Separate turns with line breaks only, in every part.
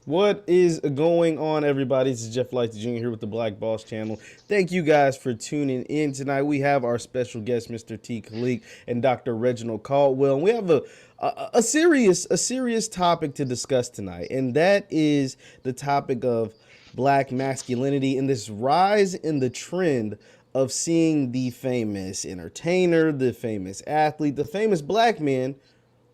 What is going on, everybody? This is Jeff Light Jr. here with the Black Boss Channel. Thank you guys for tuning in tonight. We have our special guest, Mr. T. Khalik and Dr. Reginald Caldwell. And we have a serious topic to discuss tonight, and that is the topic of black masculinity and this rise in the trend of seeing the famous entertainer, the famous athlete, the famous black man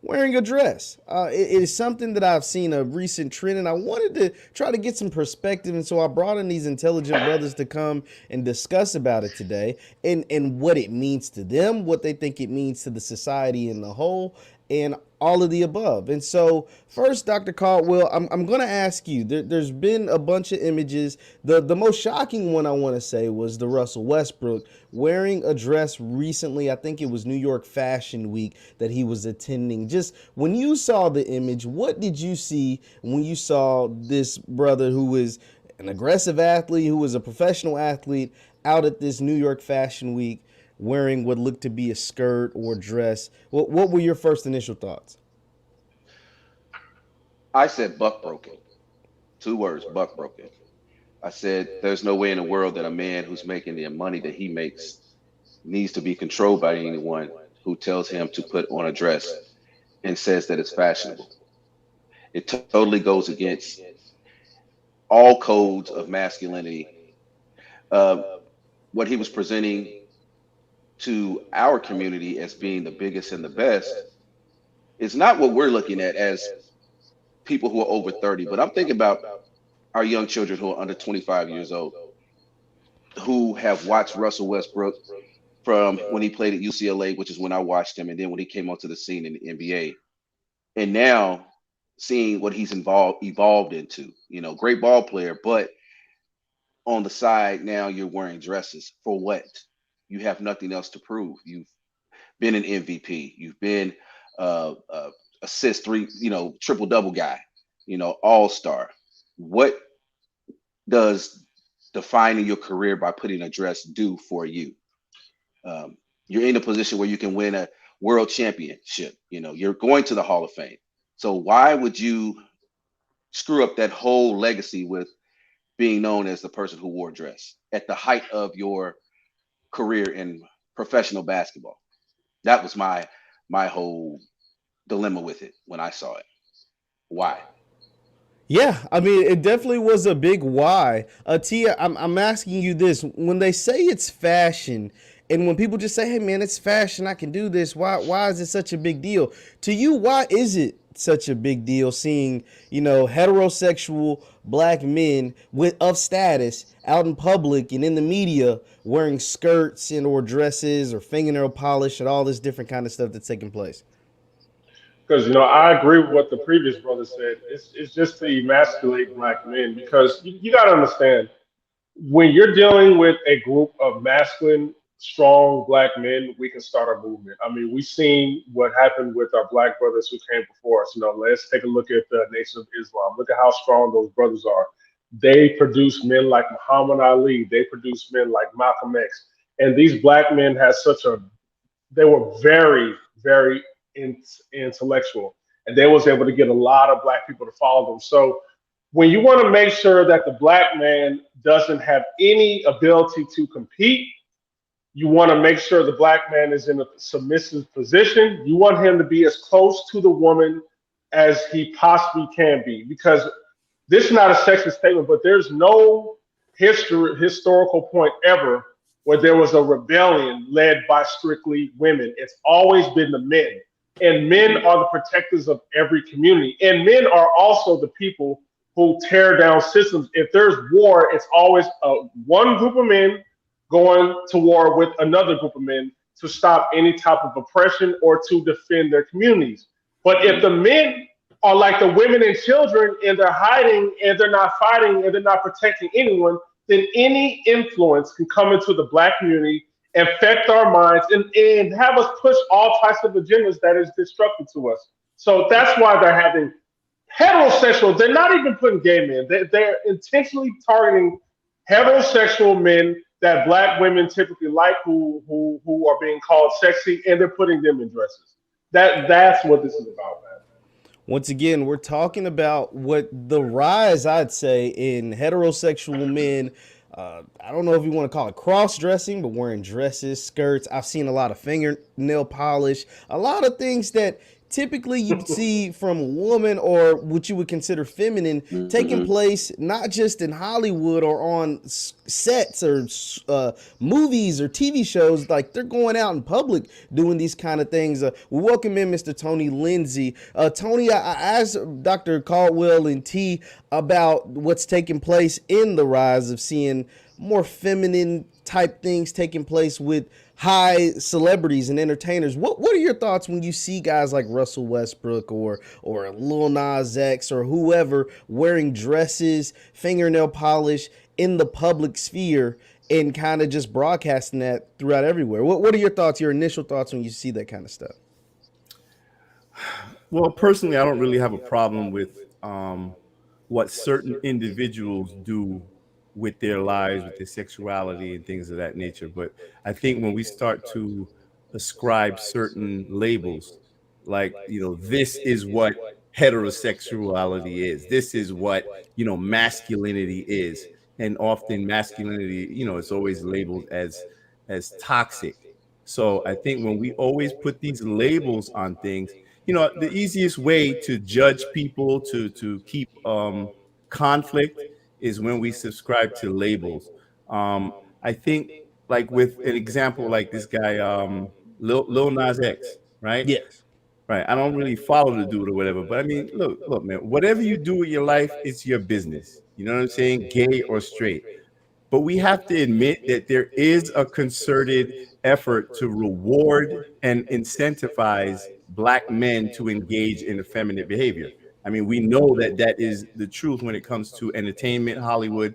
wearing a dress. It is something that I've seen a recent trend, and I wanted to try to get some perspective. And so I brought in these intelligent brothers to come and discuss about it today, and what it means to them, what they think it means to the society in the whole, and all of the above. And so, first, Dr. Caldwell, I'm going to ask you. There's been a bunch of images. The most shocking one I want to say was the Russell Westbrook wearing a dress recently. I think it was New York Fashion Week that he was attending. Just when you saw the image, what did you see when you saw this brother who is an aggressive athlete, who was a professional athlete, out at this New York Fashion Week wearing what looked to be a skirt or dress? What were your first initial thoughts?
I said buck broken. Two words, buck broken. I said there's no way in the world that a man who's making the money that he makes needs to be controlled by anyone who tells him to put on a dress and says that it's fashionable. It totally goes against all codes of masculinity. Uh, what he was presenting to our community as being the biggest and the best is not what we're looking at as people who are over 30, but I'm thinking about our young children who are under 25 years old, who have watched Russell Westbrook from when he played at UCLA, which is when I watched him, and then when he came onto the scene in the NBA, and now seeing what he's evolved into. Great ball player, but on the side now you're wearing dresses for what? You have nothing else to prove. You've been an MVP. You've been assist three, triple double guy, all star. What does defining your career by putting a dress do for you? You're in a position where you can win a world championship. You're going to the Hall of Fame. So why would you screw up that whole legacy with being known as the person who wore a dress at the height of your career in professional basketball? That was my whole dilemma with it when I saw it. Why?
Yeah, I mean, it definitely was a big why. Tia, I'm asking you this: when they say it's fashion, and when people just say, "Hey, man, it's fashion. I can do this." Why is it such a big deal to you? Why is it such a big deal seeing heterosexual black men with of status out in public and in the media wearing skirts and or dresses or fingernail polish and all this different kind of stuff that's taking place?
Because I agree with what the previous brother said. It's just to emasculate black men because you got to understand when you're dealing with a group of masculine, strong black men, we can start a movement. I mean, we've seen what happened with our black brothers who came before us. Let's take a look at the Nation of Islam. Look at how strong those brothers are. They produce men like Muhammad Ali. They produce men like Malcolm X. And these black men had such a they were very, very intellectual, and they was able to get a lot of black people to follow them. So when you want to make sure that the black man doesn't have any ability to compete, you want to make sure the black man is in a submissive position. You want him to be as close to the woman as he possibly can be, because this is not a sexist statement, but there's no historical point ever where there was a rebellion led by strictly women. It's always been the men. And men are the protectors of every community. And men are also the people who tear down systems. If there's war, it's always one group of men going to war with another group of men to stop any type of oppression or to defend their communities. But if the men are like the women and children and they're hiding and they're not fighting and they're not protecting anyone, then any influence can come into the black community, affect our minds, and have us push all types of agendas that is destructive to us. So that's why they're having heterosexual, they're not even putting gay men. They're intentionally targeting heterosexual men that black women typically like who are being called sexy, and they're putting them in dresses. That's what this is about, man.
Once again, we're talking about what the rise, I'd say, in heterosexual men. I don't know if you want to call it cross dressing, but wearing dresses, skirts. I've seen a lot of fingernail polish, a lot of things that typically you'd see from a woman or what you would consider feminine taking
Hmm.
place not just in Hollywood or on sets or movies or TV shows. Like they're going out in public doing these kind of things. We welcome in Mr. Tony Lindsay. Tony, I asked Dr. Caldwell and T about what's taking place in the rise of seeing more feminine type things taking place with high celebrities and entertainers. What are your thoughts when you see guys like Russell Westbrook or Lil Nas X or whoever wearing dresses, fingernail polish in the public sphere and kind of just broadcasting that throughout everywhere? What are your thoughts, your initial thoughts when you see that kind of stuff?
Well, personally, I don't really have a problem with what certain individuals do with their lives, with their sexuality, and things of that nature. But I think when we start to ascribe certain labels, like, this is what heterosexuality is, this is what, masculinity is. And often masculinity, it's always labeled as toxic. So I think when we always put these labels on things, the easiest way to judge people, to keep conflict, is when we subscribe to labels. I think, like, with an example like this guy, Lil Nas X, right?
Yes.
Right. I don't really follow the dude or whatever, but I mean, look, man. Whatever you do with your life, it's your business. You know what I'm saying? Gay or straight. But we have to admit that there is a concerted effort to reward and incentivize Black men to engage in effeminate behavior. I mean, we know that that is the truth when it comes to entertainment, Hollywood,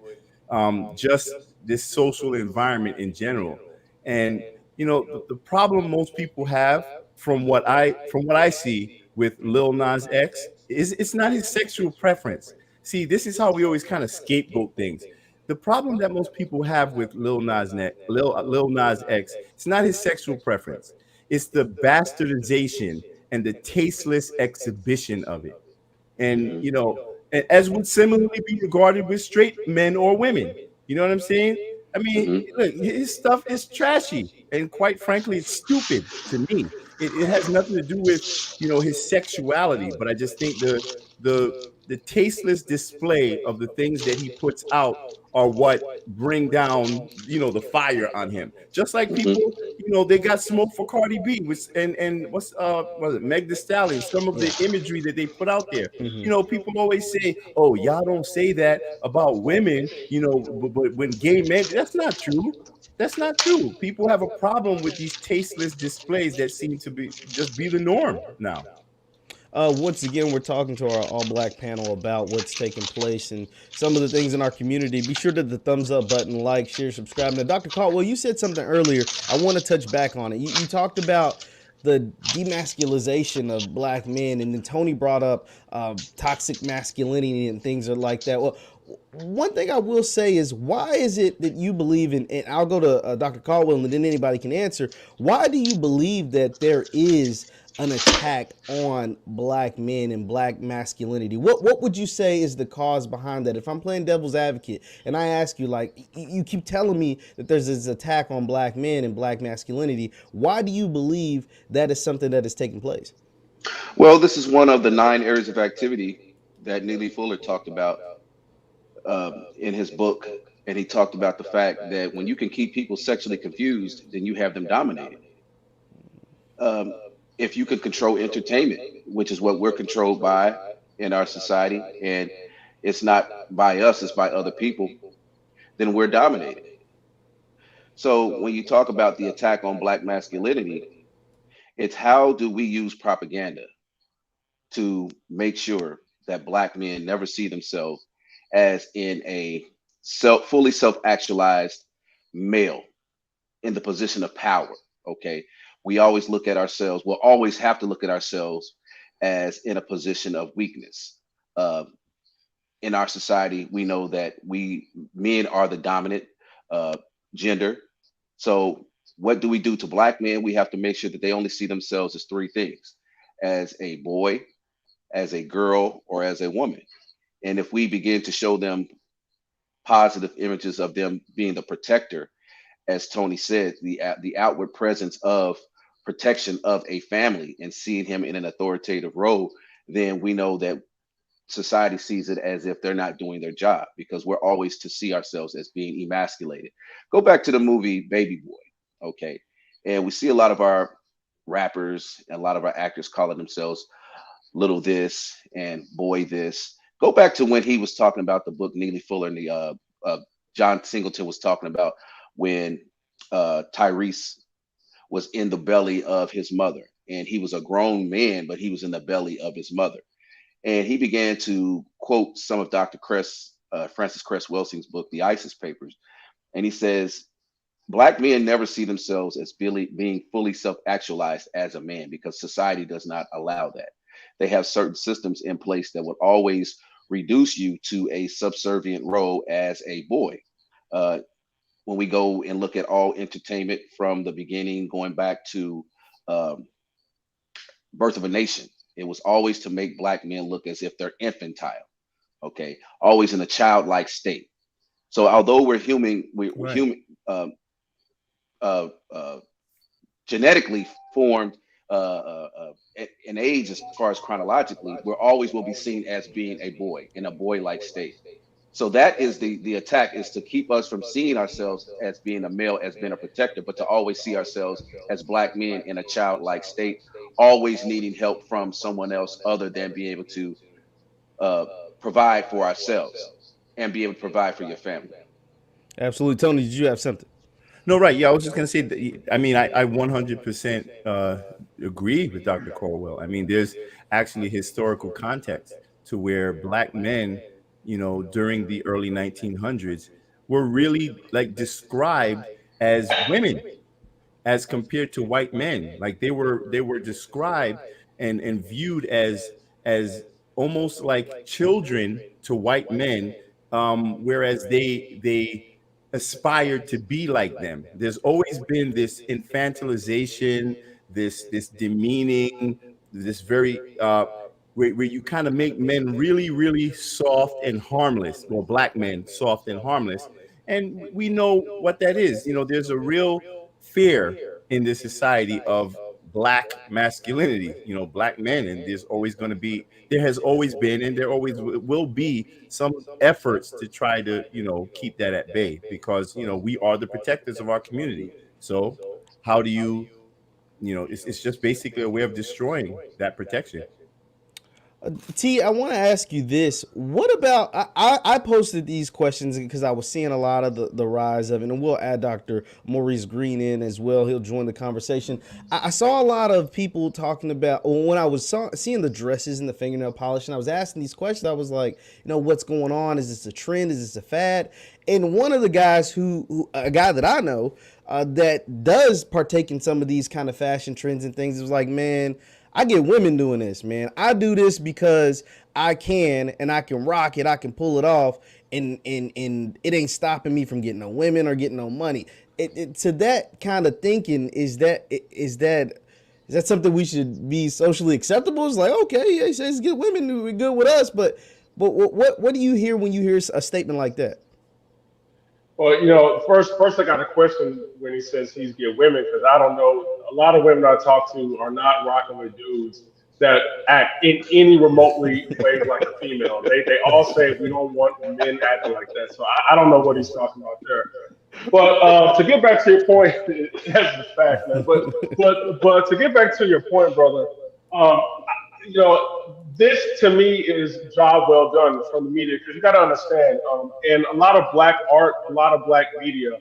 just this social environment in general. And the problem most people have, from what I see with Lil Nas X, is it's not his sexual preference. See, this is how we always kind of scapegoat things. The problem that most people have with Lil Nas X, it's not his sexual preference. It's the bastardization and the tasteless exhibition of it. And
Hmm.
as would similarly be regarded with straight men or women. You know what I'm saying? I mean,
Hmm.
look, his stuff is trashy, and quite frankly, it's stupid to me. It has nothing to do with his sexuality, but I just think the the tasteless display of the things that he puts out are what bring down the fire on him. Just like
Hmm.
people, they got smoke for Cardi B, which and what's was it Meg The Stallion? Some of
Yeah.
the imagery that they put out there.
Hmm.
People always say, "Oh, y'all don't say that about women," but when gay men, that's not true. That's not true. People have a problem with these tasteless displays that seem to be the norm now.
Once again, we're talking to our all black panel about what's taking place and some of the things in our community. Be sure to the thumbs up button, like, share, subscribe. Now, Dr. Caldwell, you said something earlier. I want to touch back on it. You talked about the demasculization of black men, and then Tony brought up toxic masculinity and things are like that. Well, one thing I will say is, why is it that you believe in? And I'll go to Dr. Caldwell, and then anybody can answer. Why do you believe that there is an attack on black men and black masculinity? What would you say is the cause behind that? If I'm playing devil's advocate and I ask you, like, you keep telling me that there's this attack on black men and black masculinity, why do you believe that is something that is taking place?
Well, this is one of the 9 areas of activity that Neely Fuller talked about in his book. And he talked about the fact that when you can keep people sexually confused, then you have them dominated. Um, if you can control entertainment, which is what we're controlled by in our society, and it's not by us, it's by other people, then we're dominated. So when you talk about the attack on black masculinity, it's how do we use propaganda to make sure that black men never see themselves as in a fully self-actualized male in the position of power. Okay, we always look at ourselves, we'll always have to look at ourselves as in a position of weakness. uh, in our society, we know that we men are the dominant uh, gender. So what do we do to black men? We have to make sure that they only see themselves as three things: as a boy, as a girl or as a woman. And if we begin to show them positive images of them being the protector, as Tony said, the outward presence of protection of a family and seeing him in an authoritative role, then we know that society sees it as if they're not doing their job because we're always to see ourselves as being emasculated. Go back to the movie Baby Boy, okay? And we see a lot of our rappers and a lot of our actors calling themselves little this and boy this. Go back to when he was talking about the book Neely Fuller and the John Singleton was talking about when Tyrese was in the belly of his mother, and he was a grown man, but he was in the belly of his mother, and he began to quote some of Dr. Francis Cress Welsing's book, The ISIS Papers, and he says Black men never see themselves as being fully self-actualized as a man because society does not allow that. They have certain systems in place that would always reduce you to a subservient role as a boy. Uh, when we go and look at all entertainment from the beginning, going back to um, Birth of a Nation, it was always to make Black men look as if they're infantile, okay, always in a childlike state. So although we're
Right.
human, uh, uh, genetically formed in age as far as chronologically, we're always will be seen as being a boy in a boy-like state. So that is the attack is to keep us from seeing ourselves as being a male, as being a protector, but to always see ourselves as Black men in a childlike state, always needing help from someone else other than being able to uh, provide for ourselves and be able to provide for your family.
Absolutely, Tony. Did you have something?
No, right. Yeah, I was just gonna say. I mean, I 100% agree with Dr. Corwell. I mean, there's actually historical context to where Black men, during the early 1900s, were really like described as women as compared to white men. Like they were described and viewed as almost like children to white men, whereas they aspired to be like them. There's always been this infantilization, this demeaning, this very where you kind of make men really, really soft and harmless, well, Black men soft and harmless. And we know what that is. There's a real fear in this society of Black masculinity, Black men. And there has always been, and there always will be some efforts to try to, keep that at bay because, we are the protectors of our community. So, how do it's just basically a way of destroying that protection.
T, I want to ask you this. What about I posted these questions because I was seeing a lot of the rise of it, and we'll add Dr. Maurice Green in as well. He'll join the conversation. I saw a lot of people talking about when I was seeing the dresses and the fingernail polish, and I was asking these questions. I was like, what's going on? Is this a trend? Is this a fad? And one of the guys a guy that I know that does partake in some of these kind of fashion trends and things, it was like, man, I get women doing this, man. I do this because I can and I can rock it, I can pull it off, and it ain't stopping me from getting no women or getting no money. To that kind of thinking, is that something we should be socially acceptable? It's like, okay, yeah, he says get women who are good with us, but what do you hear when you hear a statement like that?
Well, first I got a question when he says he's get women because I don't know. A lot of women I talk to are not rocking with dudes that act in any remotely way like a female. They all say we don't want men acting like that. So I don't know what he's talking about there. But to get back to your point, that's a fact, man. But to get back to your point, brother, this to me is job well done from the media because you got to understand, in a lot of black art, a lot of black media,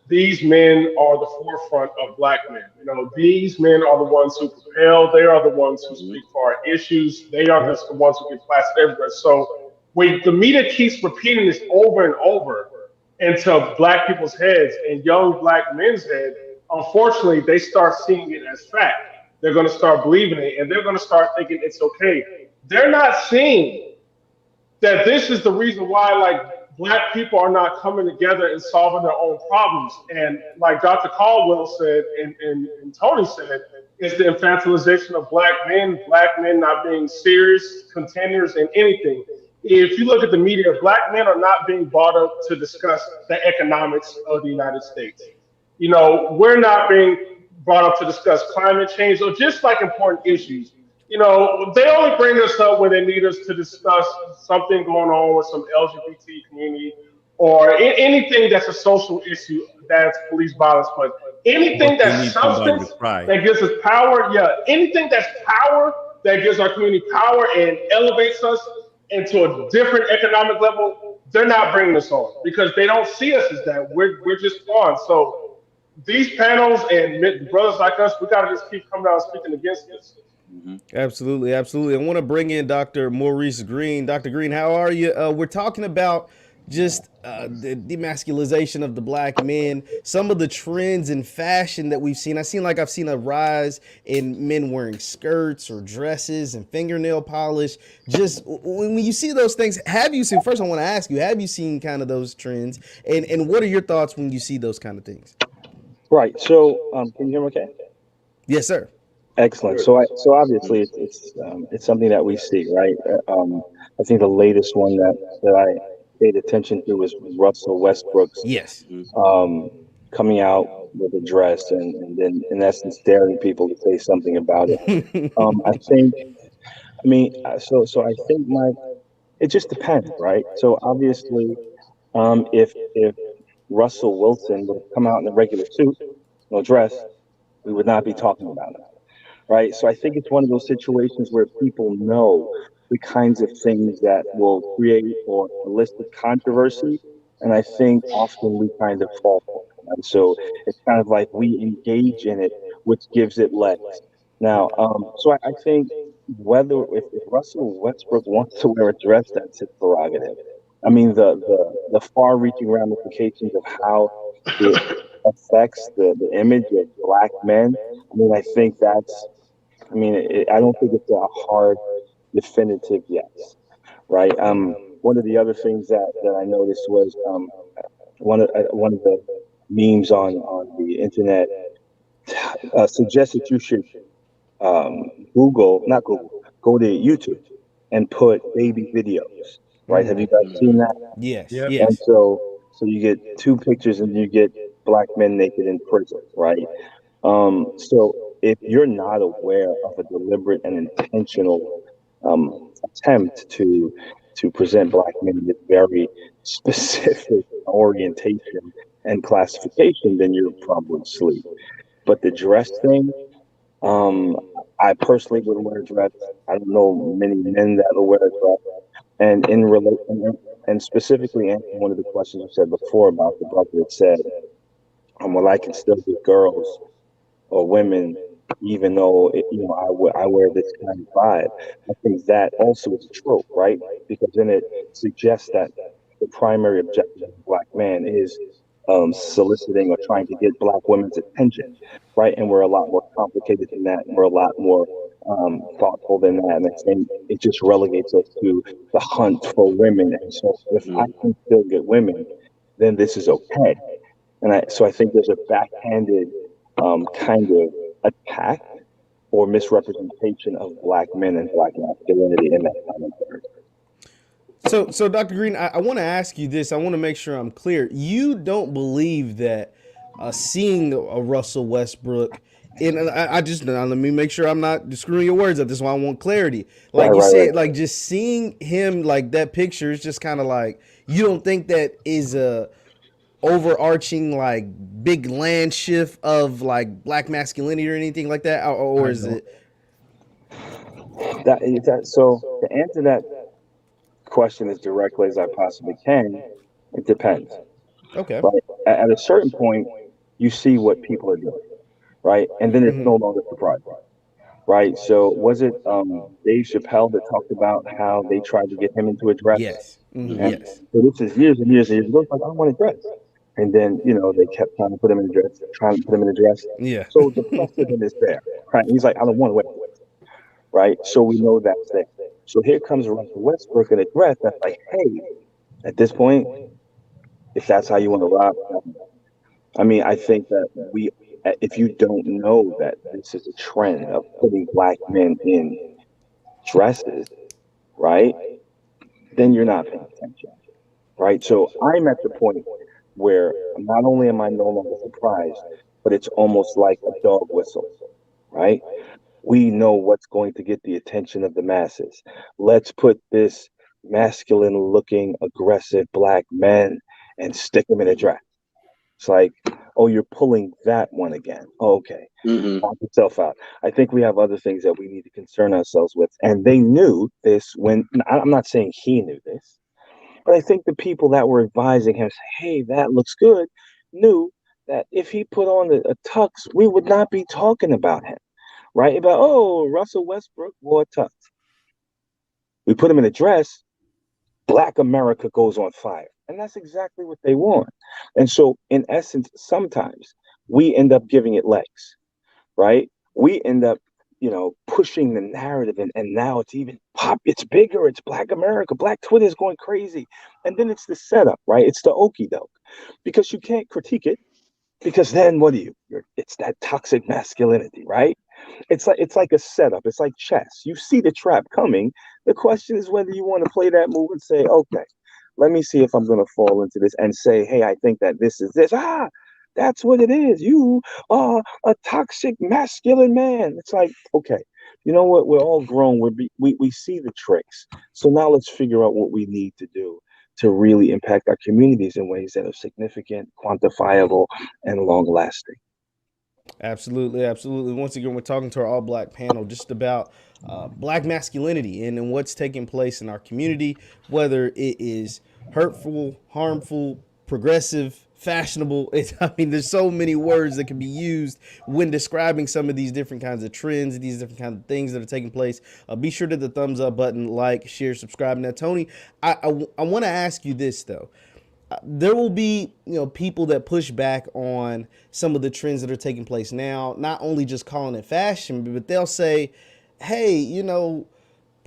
these men are the forefront of black men. These men are the ones who propel. They are the ones who
Mhm.
speak for our issues. They are just the ones who get plastered everywhere. So when the media keeps repeating this over and over into black people's heads and young black men's head, unfortunately, they start seeing it as fact. They're going to start believing it and they're going to start thinking it's okay. They're not seeing that this is the reason why like black people are not coming together and solving their own problems. And like Dr. Caldwell said and Tony said, It's the infantilization of black men not being serious contenders in anything. If you look at the media, black men are not being brought up to discuss the economics of the United States. You know, we're not being brought up to discuss climate change or just like important issues. You know, they only bring us up when they need us to discuss something going on with some LGBT community or anything that's a social issue that's police violence. But
Or
anything
if they
that's
need somebody to
substance
cry.
that gives us power, yeah, anything that's power that gives our community power and elevates us into a different economic level, they're not bringing us on because they don't see us as that. We're just pawns. So these panels and brothers like us, we got to just keep coming out and speaking against this.
Hmm.
Absolutely, absolutely. I want to bring in Dr. Maurice Green. Dr. Green, how are you? We're talking about just the demasculization of the black men, some of the trends in fashion that we've seen. I've seen a rise in men wearing skirts or dresses and fingernail polish. Just when you see those things, have you seen? First, I want to ask you: have you seen kind of those trends, and what are your thoughts when you see those kind of things?
Right. So, can you hear me okay?
Yes, sir.
Excellent. So obviously it's something that we see, right? I think the latest one that I paid attention to was Russell Westbrook's
Yes.
Hmm.
um, coming out with a dress and then in essence daring people to say something about it. I think, I mean, so I think it just depends, right? So obviously, if Russell Wilson would have come out in a regular suit, no dress, we would not be talking about it, right? So I think it's one of those situations where people know the kinds of things that will create or elicit controversy, and I think often we kind of fall for it. And so it's kind of like we engage in it, which gives it legs. Now, so I think whether if Russell Westbrook wants to wear a dress, that's his prerogative. I mean, the far-reaching ramifications of how it affects the image of black men. I mean, I think that's. I mean, I don't think it's a hard, definitive yes, right? One of the other things that I noticed was one of the memes on the internet suggests that you should not Google, go to YouTube and put baby videos, right? Have you guys seen that?
Yes.
Yep.
And
Yes.
so you get two pictures and you get black men naked in prison, right? So if you're not aware of a deliberate and intentional attempt to present black men with very specific orientation and classification, then you're probably asleep. But the dress thing, um, I personally would wear a dress. I don't know many men that will wear a dress. And in relation, and specifically answering one of the questions you said before about the brother that said, well, I can still get girls or women, even though I wear this kind of vibe. I think that also is a trope, right? Because then it suggests that the primary objective of a black man is soliciting or trying to get black women's attention, right? And we're a lot more complicated than that, and we're a lot more thoughtful than that. And I think it just relegates us to the hunt for women. And so, if I
Hmm.
can still get women, then this is okay. So I think there's a backhanded kind of attack or misrepresentation of black men and black masculinity in that commentary.
So Dr. Green, I want to ask you this. I want to make sure I'm clear. You don't believe that seeing a Russell Westbrook, and I just now, let me make sure I'm not screwing your words up. This is why I want clarity.
Right,
Like you
right, right.
said, like just seeing him like that picture is just kind of like you don't think that is a overarching like big land shift of like black masculinity or anything like that, or
I
is
don't.
it
So to answer that question as directly as I possibly can, it depends.
okay?
Right. At a certain point, you see what people are doing, right, and then it's no longer surprising. Right. So was it Dave Chappelle that talked about how they tried to get him into a dress?
Yes,
And
Hmm.
yes,
so this is years and years and years ago. It's like, I want a dress. And then, they kept trying to put him in a dress, trying to put him in a dress.
yeah.
So the precedent is there. Right. And he's like, I don't want to wear a dress. Right. So we know that's there. So here comes Russell Westbrook in a dress that's like, hey, at this point, if that's how you want to rock, I mean, I think that If you don't know that this is a trend of putting black men in dresses, right, then you're not paying attention, right? So I'm at the point where not only am I no longer surprised, but it's almost like a dog whistle, right? We know what's going to get the attention of the masses. Let's put this masculine looking, aggressive black man and stick him in a dress. It's like, oh, you're pulling that one again. Oh, okay.
Hmm.
Knock yourself out. I think we have other things that we need to concern ourselves with. And they knew this when I'm not saying he knew this, but I think the people that were advising him, say, hey, that looks good, knew that if he put on a tux, we would not be talking about him, right? About, oh, Russell Westbrook wore a tux. We put him in a dress, Black America goes on fire. And that's exactly what they want. And so, in essence, sometimes we end up giving it legs, right? We end up, pushing the narrative, and now it's even it's bigger. It's Black America. Black Twitter is going crazy. And then it's the setup, right? It's the okie doke because you can't critique it because then what do you? It's that toxic masculinity, right? It's like a setup. It's like chess. You see the trap coming. The question is whether you want to play that move and say, okay, let me see if I'm going to fall into this and say, hey, I think that this is this. That's what it is. You are a toxic masculine man. It's like, okay, you know what? We're all grown. We see the tricks. So now let's figure out what we need to do to really impact our communities in ways that are significant, quantifiable, and long lasting.
Absolutely, absolutely. Once again, we're talking to our all black panel just about black masculinity and what's taking place in our community, whether it is hurtful, harmful, progressive, fashionable. I mean, there's so many words that can be used when describing some of these different kinds of trends, these different kinds of things that are taking place. Be sure to hit the thumbs up button, like, share, subscribe. Now, Tony, I want to ask you this, though. There will be people that push back on some of the trends that are taking place now, not only just calling it fashion, but they'll say, hey,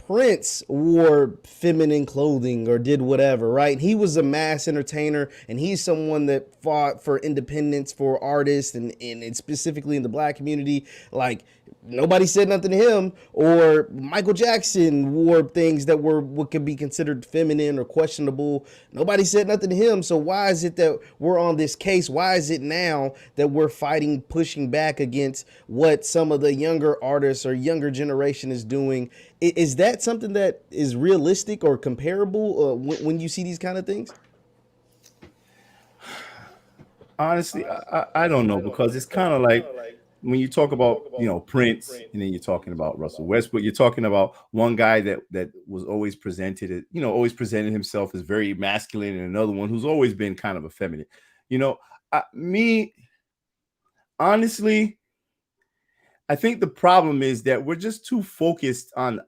Prince wore feminine clothing or did whatever, right? He was a mass entertainer, and he's someone that fought for independence for artists and specifically in the black community. Like, nobody said nothing to him. Or Michael Jackson wore things that were what could be considered feminine or questionable. Nobody said nothing to him. So why is it that we're on this case? Why is it now that we're fighting, pushing back against what some of the younger artists or younger generation is doing? Is that something that is realistic or comparable when you see these kind of things?
Honestly, I don't know because it's kind of like when you talk about Prince and then you're talking about Russell Westbrook, you're talking about one guy that was always presented as always presented himself as very masculine, and another one who's always been kind of effeminate. Me honestly, I think the problem is that we're just too focused on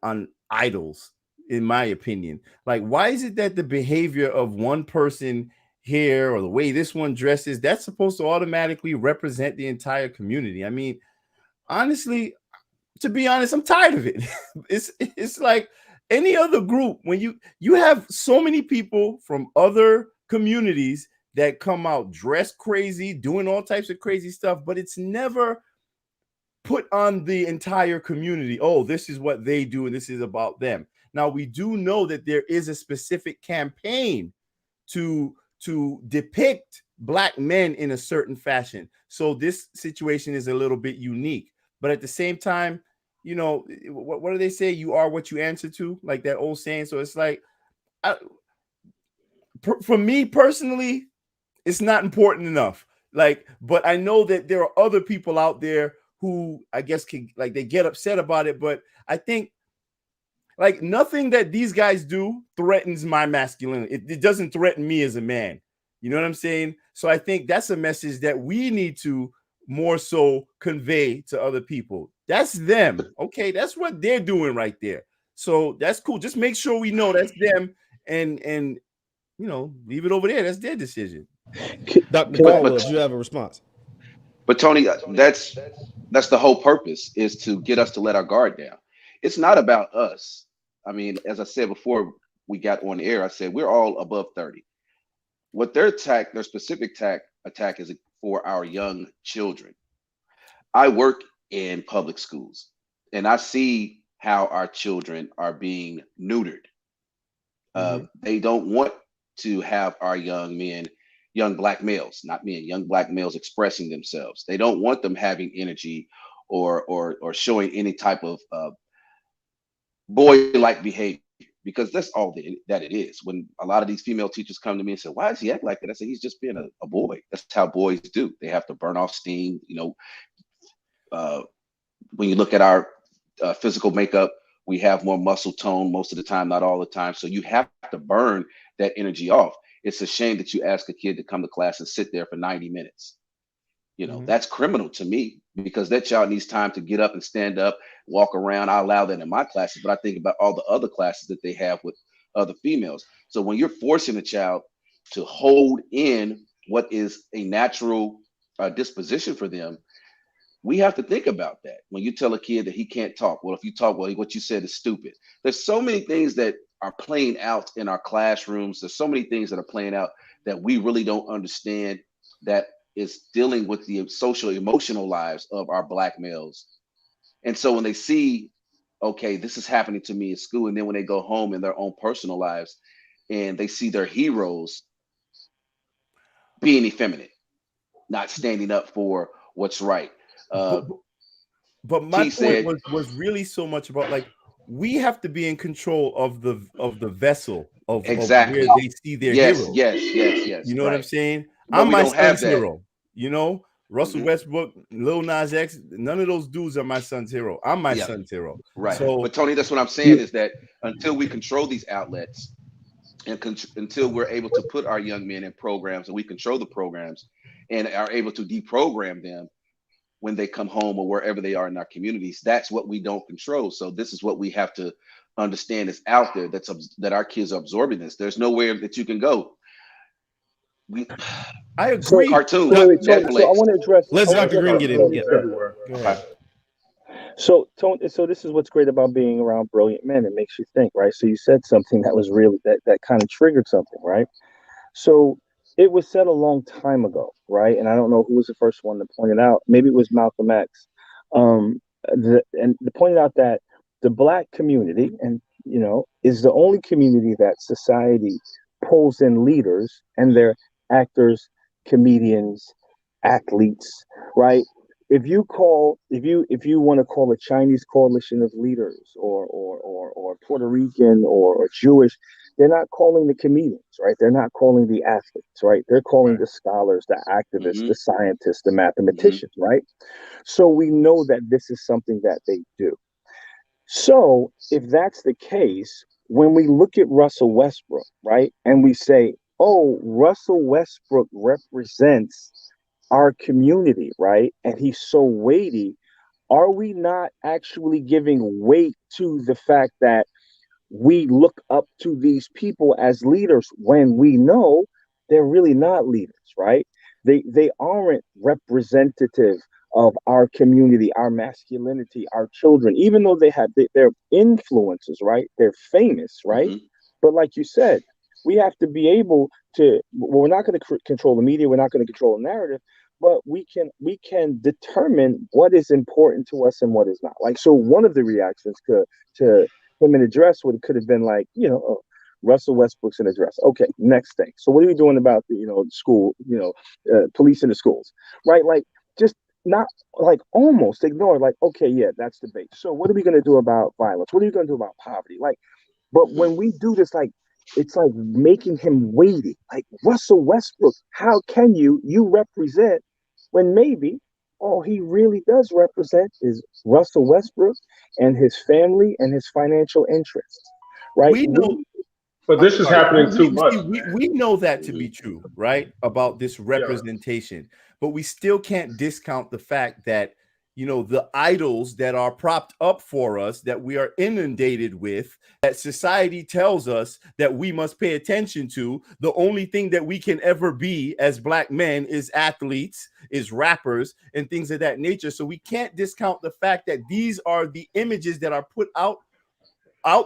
idols, in my opinion. Like, why is it that the behavior of one person here or the way this one dresses, that's supposed to automatically represent the entire community? I mean, honestly, to be honest, I'm tired of it. It's like any other group when you have so many people from other communities that come out dressed crazy, doing all types of crazy stuff, but it's never put on the entire community. Oh, this is what they do and this is about them. Now, we do know that there is a specific campaign to depict black men in a certain fashion. So this situation is a little bit unique. But at the same time, what do they say? You are what you answer to, like that old saying. So it's like, for me personally, it's not important enough. Like, but I know that there are other people out there who I guess can, like, they get upset about it. But I think like nothing that these guys do threatens my masculinity. It doesn't threaten me as a man. You know what I'm saying? So I think that's a message that we need to more so convey to other people. That's them. Okay, that's what they're doing right there. So that's cool. Just make sure we know that's them, and leave it over there. That's their decision.
Dr.
Can,
Caldwell,
But
do you have a response?
but Tony, that's the whole purpose, is to get us to let our guard down. It's not about us. I mean, as I said before we got on air, I said we're all above 30. What their specific attack is for our young children. I work in public schools and I see how our children are being neutered.
Mm-hmm.
They don't want to have our young men, young black males, not men, young black males expressing themselves. They don't want them having energy or showing any type of boy-like behavior, because that's all that it is. When a lot of these female teachers come to me and say, "Why does he act like that?" I say, "He's just being a boy. That's how boys do. They have to burn off steam. Uh, when you look at our physical makeup, we have more muscle tone most of the time, not all the time. So you have to burn that energy off. It's a shame that you ask a kid to come to class and sit there for 90 minutes.
Mm-hmm.
That's criminal to me, because that child needs time to get up and stand up, walk around. I allow that in my classes, but I think about all the other classes that they have with other females. So when you're forcing a child to hold in what is a natural disposition for them, we have to think about that. When you tell a kid that he can't talk, well, if you talk, well, what you said is stupid. There's so many things that are playing out in our classrooms. There's so many things that are playing out that we really don't understand, that is dealing with the social emotional lives of our black males. And so when they see, okay, this is happening to me at school, and then when they go home in their own personal lives and they see their heroes being effeminate, not standing up for what's right. Uh,
But but my
T
point
said,
was really so much about, like, we have to be in control of the vessel of where
exactly.
they see their
Yes,
heroes.
yes, yes, yes.
You know what I'm
Right.
saying?
But
I'm
we
my
don't have
son's
that.
hero. You know, Russell
Hmm.
Westbrook, Lil Nas X, none of those dudes are my son's hero. I'm my
Yeah,
son's hero.
right.
So
But Tony, that's what I'm saying,
You,
is that until we control these outlets, and until we're able to put our young men in programs and we control the programs and are able to deprogram them when they come home or wherever they are in our communities, that's what we don't control. So this is what we have to understand is out there, that our kids are absorbing this. There's nowhere that you can go. We
I
so
agree,
so
cartoons,
wait,
but
wait, Tony. So I
Netflix.
want to address. I
Let's
want to
There's
Dr.
address
Green
what
get in.
Tony
cartoons
Yep.
said.
everywhere.
go
Okay.
ahead.
So Tony, so this is what's great about being around brilliant men. It makes you think, right? So you said something that was really that kind of triggered something, right? So it was said a long time ago, right? And I don't know who was the first one to point it out. Maybe it was Malcolm X. And they pointed out that the black community, and is the only community that society pulls in leaders, and they're actors, comedians, athletes, right? If you want to call a Chinese coalition of leaders, or Puerto Rican, or Jewish, they're not calling the comedians, right? They're not calling the athletes, right? They're calling
Right.
the scholars, the activists,
Hmm.
the scientists, the
Hmm.
mathematicians, right? So we know that this is something that they do. So if that's the case, when we look at Russell Westbrook, right, and we say, oh, Russell Westbrook represents our community, right? And he's so weighty. Are we not actually giving weight to the fact that we look up to these people as leaders when we know they're really not leaders, right? They aren't representative of our community, our masculinity, our children, even though they're influencers, right? They're famous, right?
Hmm.
But like you said, we have to be able to. Well, we're not going to control the media. We're not going to control the narrative, but we can determine what is important to us and what is not. Like, so one of the reactions to him in a dress would could have been like, oh, Russell Westbrook's in a dress. Okay, next thing. So what are we doing about the school, police in the schools, right? Like, just not like almost ignore, like, okay, yeah, that's debate. So what are we going to do about violence? What are we going to do about poverty? Like, but
Hmm.
when we do this, like, it's like making him weighty. Like, Russell Westbrook, how can you represent when maybe all he really does represent is Russell Westbrook and his family and his financial interests, right?
We know.
But
I'm
this is
sorry.
happening too much, man.
We know that to
Hmm.
be true, right? About this
Yeah.
representation, but we still can't discount the fact that, the idols that are propped up for us, that we are inundated with, that society tells us that we must pay attention to. The only thing that we can ever be as black men is athletes, is rappers, and things of that nature. So we can't discount the fact that these are the images that are put out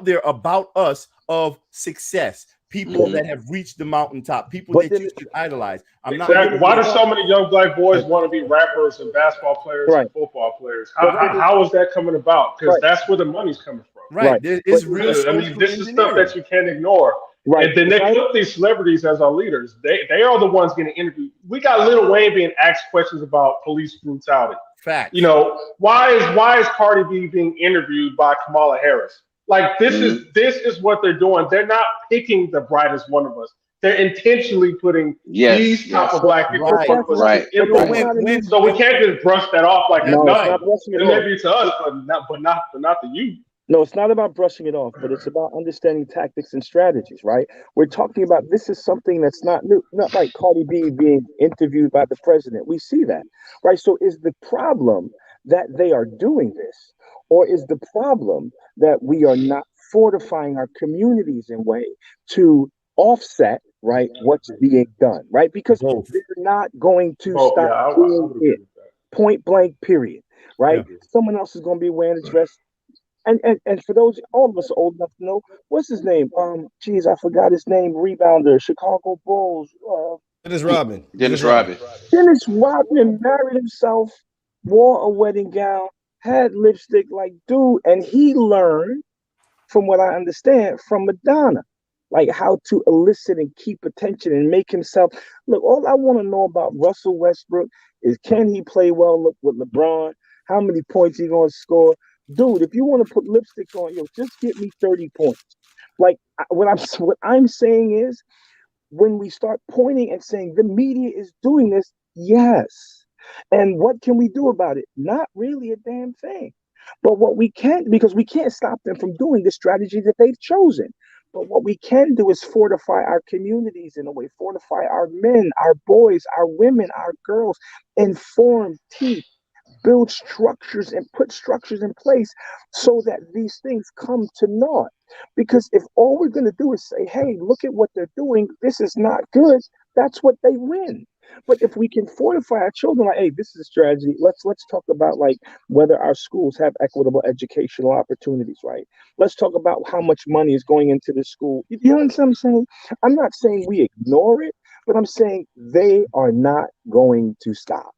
there about us of success, people that have reached the mountaintop, people
But
that
then,
you should idolize. I'm not
Exactly.
giving
Why
you
do so many young black boys want to be rappers and basketball players and
right.
football players?
But then
How is that coming about? Because
right,
that's where the money's coming from.
right.
right. There
But
is real
I mean,
social
this is stuff
engineering.
that you can't ignore.
right.
And then
It's
they
not,
put these celebrities as our leaders. They are the ones getting interviewed. We got Lil Wayne being asked questions about police brutality. You
Facts.
know, why is Cardi B being interviewed by Kamala Harris? Like
Hmm.
this is what they're doing. They're not picking the brightest one of us. They're intentionally putting
Yes,
these type of
yes.
but
black people in
but
Right.
front of
that's
us
not
to
Right,
but
But
that's
right.
influence.
not a new.
So we can't just brush that off like it's
that's
No, it's
nothing.
not
right.
brushing it
It may
off.
be to us, but not to you.
No, it's not about brushing it off, but it's about understanding tactics and strategies, right? We're talking about this is something that's not new, not right. Cardi B being interviewed by the president. We see that, right? So is the problem that they are doing this, or is the problem that we are not fortifying our communities in way to offset, right, what's being done, right? Because
Both.
they're not going to
Both, yeah,
stop
I
doing
would
it.
agree with that.
Point blank, period. Right?
Yeah.
Someone else is going to be wearing a dress, and for those, all of us are old enough to know what's his name. Geez, I forgot his name. Rebounder, Chicago Bulls.
Dennis Rodman. Dennis
Dennis
Rodman.
Rodman.
Dennis Rodman married himself, wore a wedding gown, had lipstick, like dude, and he learned, from what I understand, from Madonna, like how to elicit and keep attention and make himself look. All I want to know about Russell Westbrook is can he play well with LeBron? How many points he gonna score? Dude, if you want to put lipstick on, yo, just get me 30 points. Like what I'm saying is when we start pointing and saying the media is doing this, yes. And what can we do about it? Not really a damn thing. But what we can, because we can't stop them from doing the strategy that they've chosen. But what we can do is fortify our communities in a way, fortify our men, our boys, our women, our girls, inform, teach, build structures and put structures in place so that these things come to naught. Because if all we're going to do is say, hey, look at what they're doing, this is not good, that's what they win. But if we can fortify our children, like, hey, this is a strategy. Let's talk about like whether our schools have equitable educational opportunities, right? Let's talk about how much money is going into the school. You know what I'm saying? I'm not saying we ignore it, but I'm saying they are not going to stop.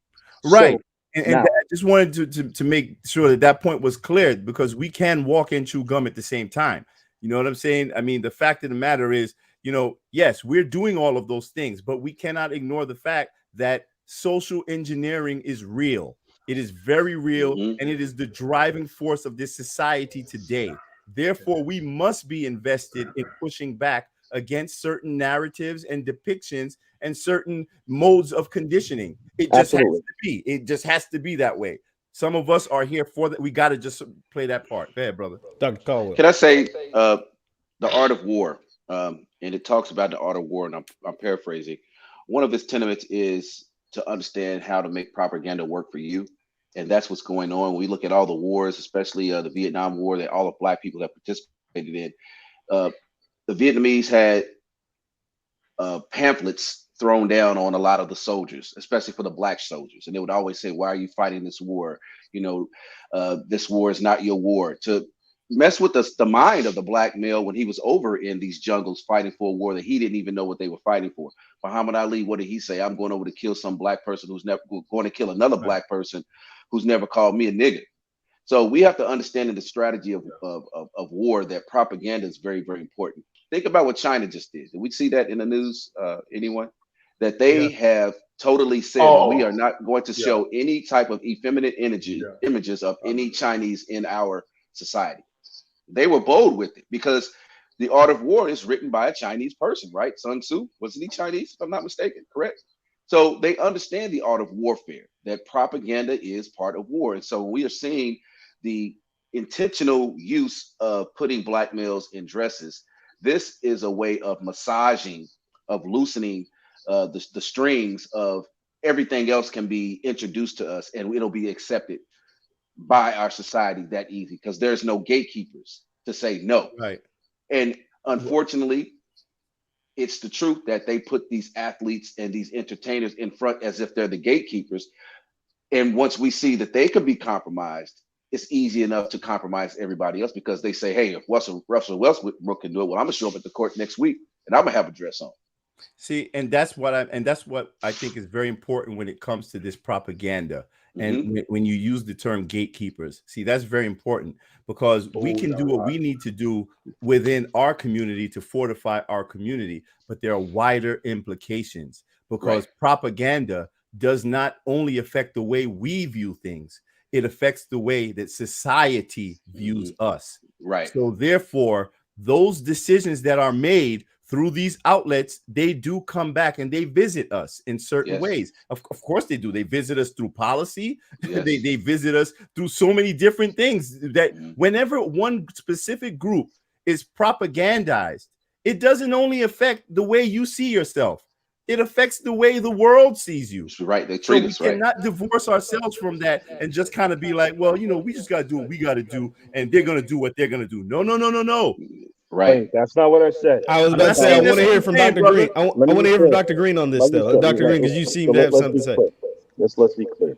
So
Right. And
now,
I just wanted to make sure that that point was clear because we can walk and chew gum at the same time. You know what I'm saying? I mean, the fact of the matter is, yes, we're doing all of those things, but we cannot ignore the fact that social engineering is real. It is very real,
Hmm.
and it is the driving force of this society today. Therefore, we must be invested in pushing back against certain narratives and depictions and certain modes of conditioning. It just has
absolutely.
to be. It just has to be that way. Some of us are here for that. We got to just play that part. Go ahead, brother.
Dr. Caldwell.
Can I say the art of war? And it talks about the art of war, and I'm paraphrasing. One of its tenets is to understand how to make propaganda work for you, and that's what's going on. We look at all the wars, especially the Vietnam War that all of Black people have participated in. Uh, the Vietnamese had pamphlets thrown down on a lot of the soldiers, especially for the Black soldiers, and they would always say, "Why are you fighting this war? You know, this war is not your war." To mess with the mind of the Black male when he was over in these jungles fighting for a war that he didn't even know what they were fighting for. Muhammad Ali, what did he say? I'm going over to kill some Black person who's never going to kill another
Right.
Black person who's never called me a nigger. So we have to understand in the strategy of war that propaganda is very, very important. Think about what China just did. Did we see that in the news? Anyone? That
Yeah.
they have totally said that we are
Oh,
not going to
yeah,
show any type of effeminate
yeah.
images of
I
any
agree.
Chinese in our society. They were bold with it because the art of war is written by a Chinese person, right? Sun Tzu, wasn't he Chinese, if I'm not mistaken? Correct. So they understand the art of warfare, that propaganda is part of war. And so when we are seeing the intentional use of putting Black males in dresses, this is a way of massaging, of loosening the strings of everything else can be introduced to us and it'll be accepted by our society that easy because there's no gatekeepers to say no.
Right.
And
Well,
unfortunately, it's the truth that they put these athletes and these entertainers in front as if they're the gatekeepers. And once we see that they can be compromised, it's easy enough to compromise everybody else because they say, hey, if Russell Westbrook can do it, well, I'm going to show up at the court next week and I'm gonna have a dress on.
See, and that's what I think is very important when it comes to this propaganda. And
Hmm.
when you use the term gatekeepers, see, that's very important because we
Oh,
can do what we need to do within our community to fortify our community, but there are wider implications
Right.
because propaganda does not only affect the way we view things, it affects the way that society
Hmm.
views us.
Right.
So therefore, those decisions that are made through these outlets, they do come back and they visit us in certain
Yes.
ways. Of course they do. They visit us through policy.
Yes.
They visit us through so many different things that
Hmm.
whenever one specific group is propagandized, it doesn't only affect the way you see yourself, it affects the way the world sees you.
Right. They
So
treat
we
us right.
cannot divorce ourselves from that and just kind of be like, well, we just got to do what we got to do, and they're going to do what they're going to do. No, no, no, no, no.
Right.
Wait, that's not what I said.
I was
I'm
about to
not
say I
saying
want
that's
to
what
hear
you're
from
saying,
Dr.
brother.
Green. I
Let
want
me
to
be
hear from
clear.
Dr. Green on this
Let me
though.
say,
Dr. Green, because you seem to have
let's
something
be
to say.
clear. Let's be clear.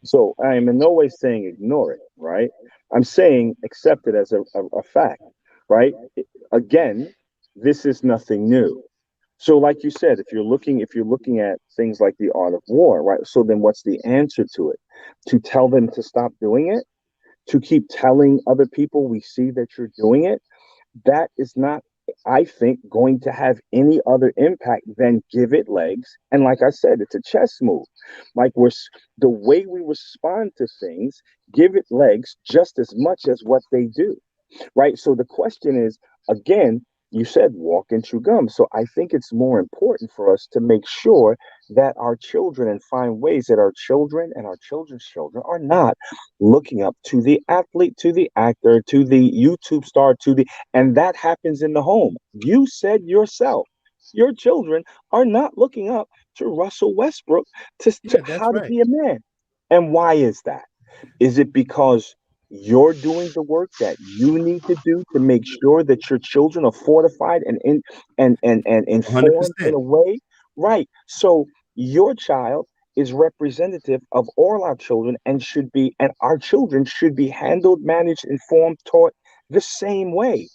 So I am in no way saying ignore it, right? I'm saying accept it as a fact, right? Again, this is nothing new. So, like you said, if you're looking at things like the art of war, right? So then, what's the answer to it? To tell them to stop doing it? To keep telling other people we see that you're doing it? That is not, I think, going to have any other impact than give it legs. And like I said, it's a chess move. Like the way we respond to things, give it legs just as much as what they do, right? So the question is, again, you said walk and chew gum. So I think it's more important for us to make sure that our children and find ways that our children and our children's children are not looking up to the athlete, to the actor, to the YouTube star, and that happens in the home. You said yourself, your children are not looking up to Russell Westbrook to
Yeah, that's
how to
right.
be a man. And why is that? Is it because you're doing the work that you need to do to make sure that your children are fortified and and informed in
100%.
a way? Right. So your child is representative of all our children and our children should be handled, managed, informed, taught the same way.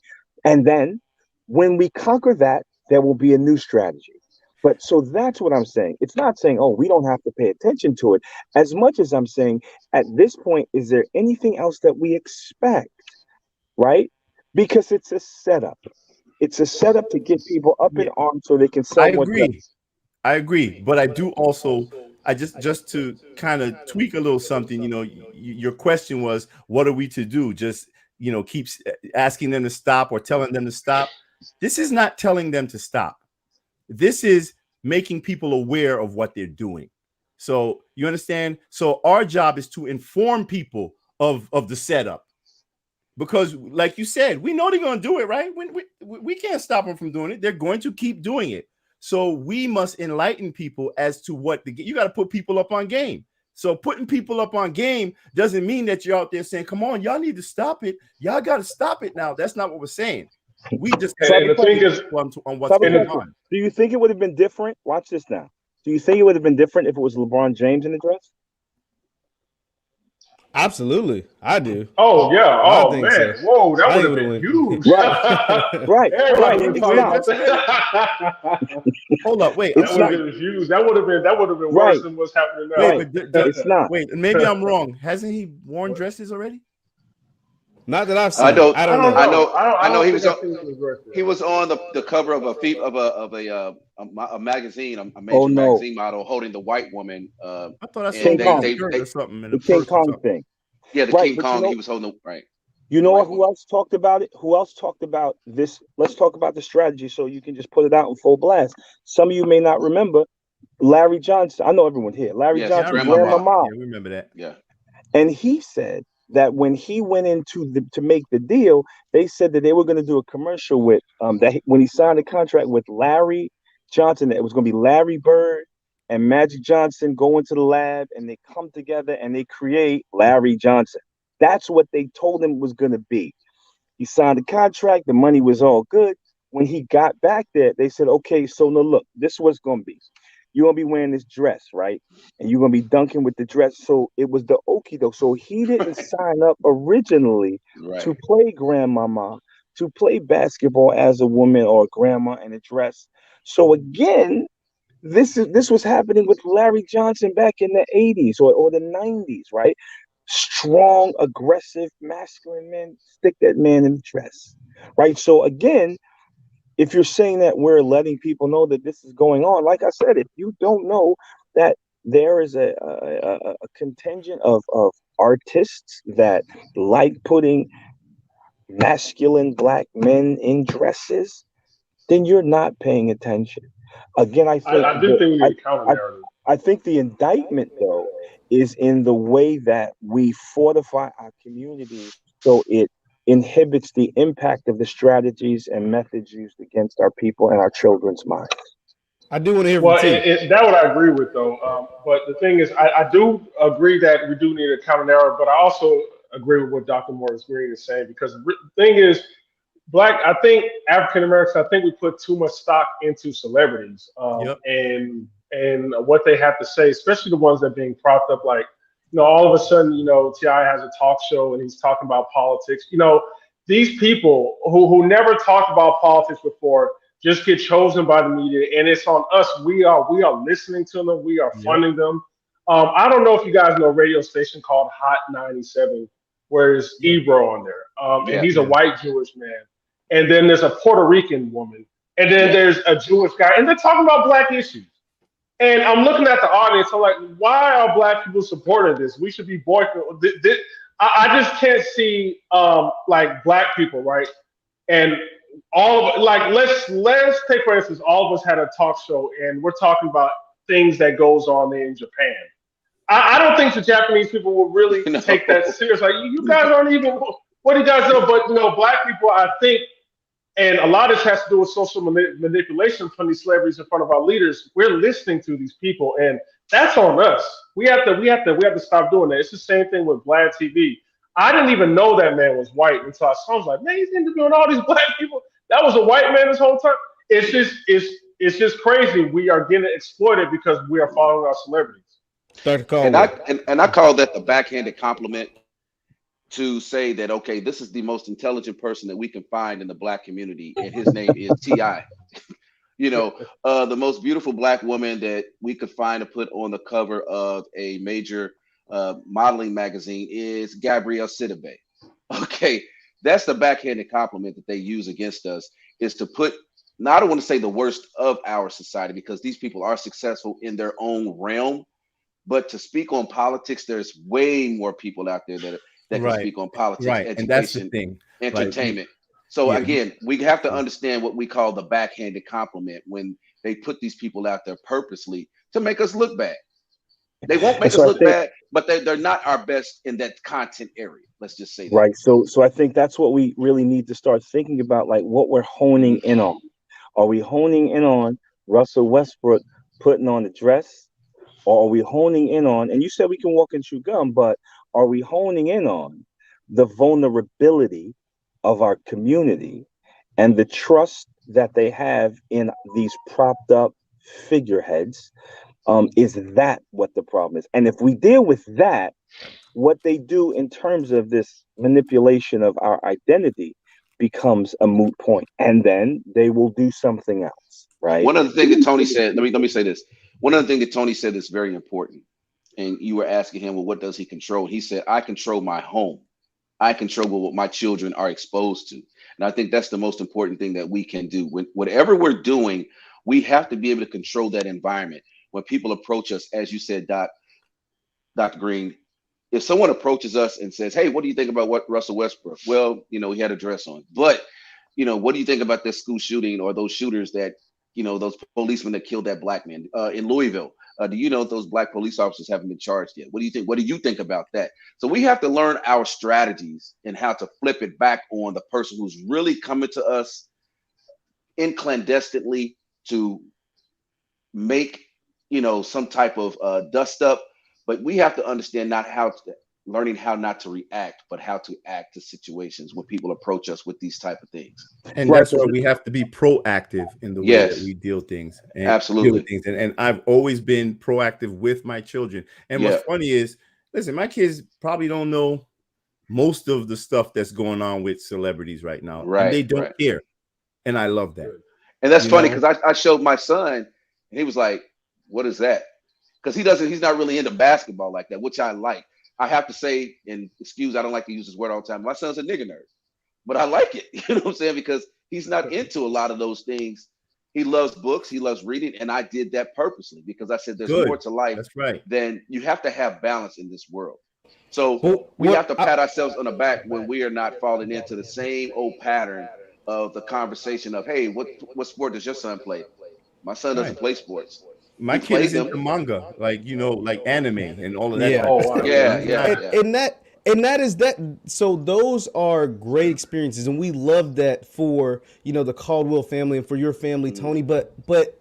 And then when we conquer that, there will be a new strategy. But so that's what I'm saying. It's not saying, oh, we don't have to pay attention to it. As much as I'm saying, at this point, is there anything else that we expect, right? Because it's a setup. It's a setup to get people up in
Yeah,
arms so they can
I
sell more drugs.
agree. I agree, but I do also. I just to kind of tweak a little something. Your question was, "What are we to do?" Just keeps asking them to stop or telling them to stop. This is not telling them to stop. This is making people aware of what they're doing. So you understand. So our job is to inform people of the setup because, like you said, we know they're going to do it, right? We can't stop them from doing it. They're going to keep doing it. So we must enlighten people as to what you got to put people up on game. So putting people up on game doesn't mean that you're out there saying, "Come on, y'all need to stop it. Y'all got to stop it now." That's not what we're saying. We just
So I have
And
a
the thing
question.
educate
is,
people on
So I
what's
have a
going
question.
on.
Do you think it would have been different? Watch this now. Do you think it would have been different if it was LeBron James in the dress?
Absolutely, I do.
oh yeah,
I
oh
think so.
man, whoa, that
I
would
think it
have
would
been
have
huge.
Right, right,
Everybody
right.
would have
He
It's
talked
wearing
not.
about
dress already?
that.
Hold up, wait.
That
It's
would
not.
have been huge. That would have been worse
Right,
than what's happening
Wait,
now.
right.
but
It's not.
wait, maybe I'm wrong. Hasn't he worn dresses already?
Not that I've
I
seen.
don't.
I
I
don't
don't
know.
I
know.
know.
I
I know
don't
he
think
was
I've
on.
seen him in dress
He
yet.
was on the cover of a magazine, a
Oh
major
no,
magazine model holding the white woman,
I thought I saw
and
King
him
they
in a
Kong,
they
skirt
they
or something in
the
a
King
purse or
Kong
something.
thing.
yeah, the
Right,
King
but you
Kong. He
know,
was holding
you
the
know
white
who
woman.
else talked about it? Who else talked about this? Let's talk about the strategy so you can just put it out in full blast. Some of you may not remember Larry Johnson. I know everyone here. Larry
Yes,
Yeah, I
Johnson,
remember it.
grandmama.
grandmama.
Yeah, we remember that.
Yeah.
And he said that when he went into to make the deal, they said that they were going to do a commercial with when he signed a contract with Larry Johnson, that it was going to be Larry Bird and Magic Johnson go into the lab and they come together and they create Larry Johnson. That's what they told him was going to be. He signed the contract, the money was all good. When he got back there, they said, okay, so no, look, this is what's going to be. You're going to be wearing this dress, right? And you're going to be dunking with the dress. So it was the okie doke. So he didn't sign up originally
Right.
to play Grandmama to play basketball as a woman or a grandma in a dress. So again, this was happening with Larry Johnson back in the 80s or the 90s, right? Strong, aggressive, masculine men stick that man in the dress, right? So again, if you're saying that we're letting people know that this is going on, like I said, if you don't know that there is a contingent of artists that like putting masculine black men in dresses, then you're not paying attention. Again,
I do think we need a counter
I,
narrative.
I think the indictment though is in the way that we fortify our community so it inhibits the impact of the strategies and methods used against our people and our children's minds.
I do want to hear from
Well,
T.
that what I agree with though. But the thing is, I do agree that we do need a counter narrative, but I also agree with what Dr. Morris Green is saying because the thing is, I think African Americans, I think we put too much stock into celebrities
Yep.
and what they have to say, especially the ones that are being propped up. Like, all of a sudden, Ti has a talk show and he's talking about politics. These people who never talked about politics before just get chosen by the media, and it's on us. We are listening to them. We are
Yep.
funding them. I don't know if you guys know a radio station called Hot 97, where there's
Yeah.
Ebro on there, and
Yeah,
he's a
Yeah.
white Jewish man, and then there's a Puerto Rican woman, and then
yeah.
there's a Jewish guy, and they're talking about black issues. And I'm looking at the audience. I'm like, why are black people supporting this? We should be boycotting. I just can't see like black people, right? And all of like let's take for instance, all of us had a talk show, and we're talking about things that goes on in Japan. I don't think the Japanese people will really take that
No,
serious. Like you guys aren't even. What do you guys know? But black people, I think, and a lot of this has to do with social manipulation from these celebrities in front of our leaders. We're listening to these people, and that's on us. We have to stop doing that. It's the same thing with Vlad TV. I didn't even know that man was white until I saw him. I was like, man, he's interviewing all these black people. That was a white man this whole time. It's just crazy. We are getting exploited because we are following our celebrities.
Dr.
and I
Conway.
and I call that the backhanded compliment to say that okay, this is the most intelligent person that we can find in the black community, and his name is Ti. The most beautiful black woman that we could find to put on the cover of a major modeling magazine is Gabrielle Sidibe. Okay, that's the backhanded compliment that they use against us is to put. Now, I don't want to say the worst of our society because these people are successful in their own realm, but to speak on politics, there's way more people out there that can
Right.
speak on politics,
Right. And that's the
education,
thing. Like,
entertainment. So
yeah.
again, we have to understand what we call the backhanded compliment when they put these people out there purposely to make us look bad. They won't
And
make us
so I
look
think,
bad, but they're not our best in that content area. Let's just say that.
right. So I think that's what we really need to start thinking about, like what we're honing
Mhm.
in on. Are we honing in on Russell Westbrook putting on the dress? Or are we honing in on, and you said we can walk and chew gum, but are we honing in on the vulnerability of our community and the trust that they have in these propped up figureheads? Is that what the problem is? And if we deal with that, what they do in terms of this manipulation of our identity becomes a moot point, and then they will do something else, right?
One other thing that Tony said, let me say this. One other thing that Tony said is very important. And you were asking him, well, what does he control? He said, I control my home. I control what my children are exposed to. And I think that's the most important thing that we can do. Whatever we're doing, we have to be able to control that environment. When people approach us, as you said, Dr. Green, if someone approaches us and says, hey, what do you think about what Russell Westbrook? Well, he had a dress on. But, what do you think about this school shooting or those shooters that, those policemen that killed that black man in Louisville? Do you know those black police officers haven't been charged yet? What do you think? What do you think about that? So we have to learn our strategies and how to flip it back on the person who's really coming to us in clandestinely to make some type of dust up, but we have to understand learning how not to react, but how to act to situations when people approach us with these type of things.
And
Right.
that's why we have to be proactive in the way that
Yes,
we deal things and deal with
absolutely.
things. And I've always been proactive with my children. And
Yeah,
what's funny is, listen, my kids probably don't know most of the stuff that's going on with celebrities right now, and
Right,
they don't
right.
care. And I love that.
And that's
You
funny
know,
because I showed my son, and he was like, "What is that?" Because he's not really into basketball like that, which I like. I have to say, and excuse, I don't like to use this word all the time. My son's a nigga nerd, but I like it. You know what I'm saying? Because he's not into a lot of those things. He loves books, he loves reading, and I did that purposely because I said there's more
good.
to life
That's right.
than you have to have balance in this world. So
But
we have
what
to pat ourselves on the back when we are not falling into the same old pattern of the conversation of, hey, what sport does your son play? My son
Right.
doesn't play sports.
My
He
kid
played
is into
them.
manga, like like anime and all of that
yeah.
type
Oh
of
wow.
stuff.
Yeah,
He's
yeah,
not.
and,
yeah.
and that and that is that so those are great experiences, and we love that for the Caldwell family and for your family,
Mhm.
Tony, but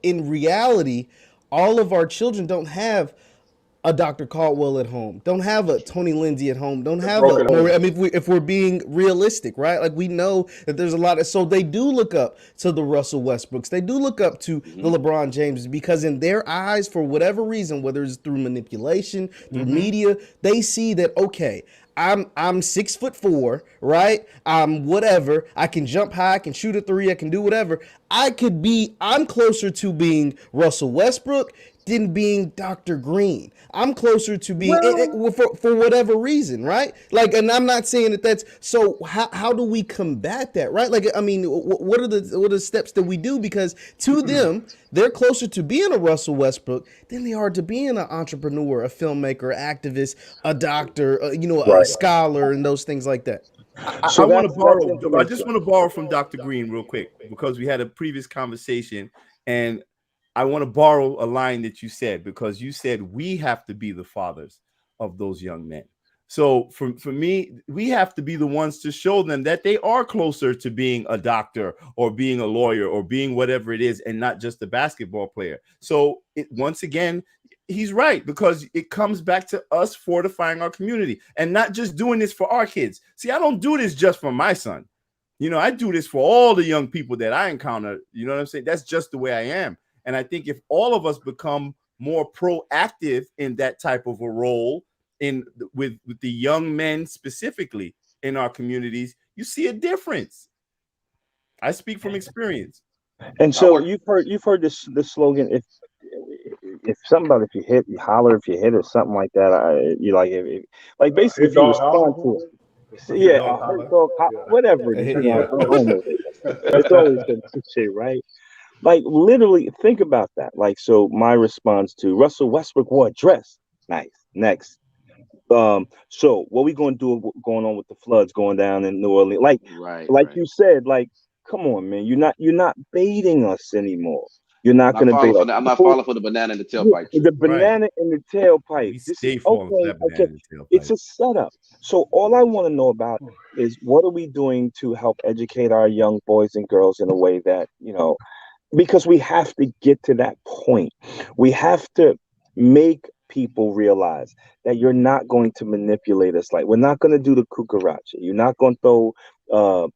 in reality all of our children don't have a Dr. Caldwell at home, don't have a Tony Lindsay at home, don't
The
have a
broken home.
I mean, if we're being realistic, right? Like, we know that there's a lot of, so they do look up to the Russell Westbrooks, they do look up to the
Mhm.
LeBron Jameses, because in their eyes, for whatever reason, whether it's through manipulation, through
Mm-hmm.
media, they see that, okay, I'm 6'4", right? I'm whatever. I can jump high, I can shoot a three, I can do whatever. I'm closer to being Russell Westbrook than being Dr. Green. I'm closer to being
Well,
for whatever reason, right? Like, and I'm not saying that that's so. How do we combat that, right? Like, I mean, what are the steps that we do? Because to them, they're closer to being a Russell Westbrook than they are to being an entrepreneur, a filmmaker, activist, a doctor, a
Right.
scholar, and those things like that.
I
So
want to
that's
borrow. I just
interesting.
want to borrow from Dr. Green real quick because we had a previous conversation, and I want to borrow a line that you said because you said we have to be the fathers of those young men. So for me, we have to be the ones to show them that they are closer to being a doctor or being a lawyer or being whatever it is, and not just a basketball player. So once again, he's right because it comes back to us fortifying our community and not just doing this for our kids. See, I don't do this just for my son. I do this for all the young people that I encounter. You know what I'm saying? That's just the way I am. And I think if all of us become more proactive in that type of a role with the young men specifically in our communities, you see a difference. I speak from experience.
And
I
so
work.
you've heard this slogan, if something about if you hit, you holler, if you hit or something like that. You like like basically
hit
if you
dog holler.
respond to it.
Or
So,
something
Hit
yeah,
like
dog
that.
holler.
whatever it is,
Yeah.
I don't know. It's always been cliche, right? Like literally, think about that. Like, so my response to Russell Westbrook wore a dress. Nice. Next. So what we gonna do going on with the floods going down in New Orleans?
Right,
Like
right.
you said, like, come on, man, you're not baiting us anymore. You're not
Not
gonna
falling
bait
for
us.
that. I'm not falling for the banana in the tailpipe
The
trick.
Right.
banana in the tailpipe.
We
This is
stay falling for
okay.
that
Okay,
banana in the
it's
tailpipe.
a setup. So all I want to know about is what are we doing to help educate our young boys and girls in a way that because we have to get to that point. We have to make people realize that you're not going to manipulate us. Like, we're not going to do the cucaracha. You're not going to throw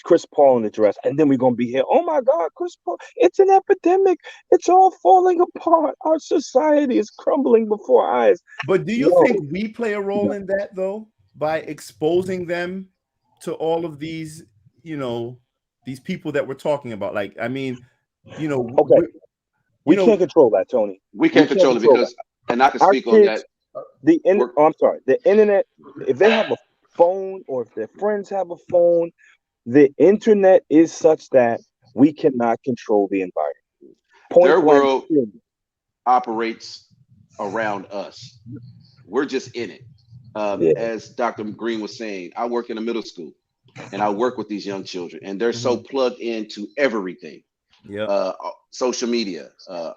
Chris Paul in the dress, and then we're going to be here. Oh my God, Chris Paul! It's an epidemic. It's all falling apart. Our society is crumbling before our eyes.
But do you
No,
think we play a role in that though, by exposing them to all of these, you know, these people that we're talking about? Like, I mean, you know,
okay,
you
we can't
know,
control that, Tony.
We
We
can't
can't
control it
control that.
because, and I can
Our
speak on that.
kids,
We're
oh, I'm sorry, the internet, if they have a phone or if their friends have a phone, the internet is such that we cannot control the environment.
their
Point blank,
world
period.
operates around us. We're just in it.
Yeah.
As Dr. Green was saying, I work in a middle school and I work with these young children, and they're so
mhm,
plugged into everything,
yep.
social media,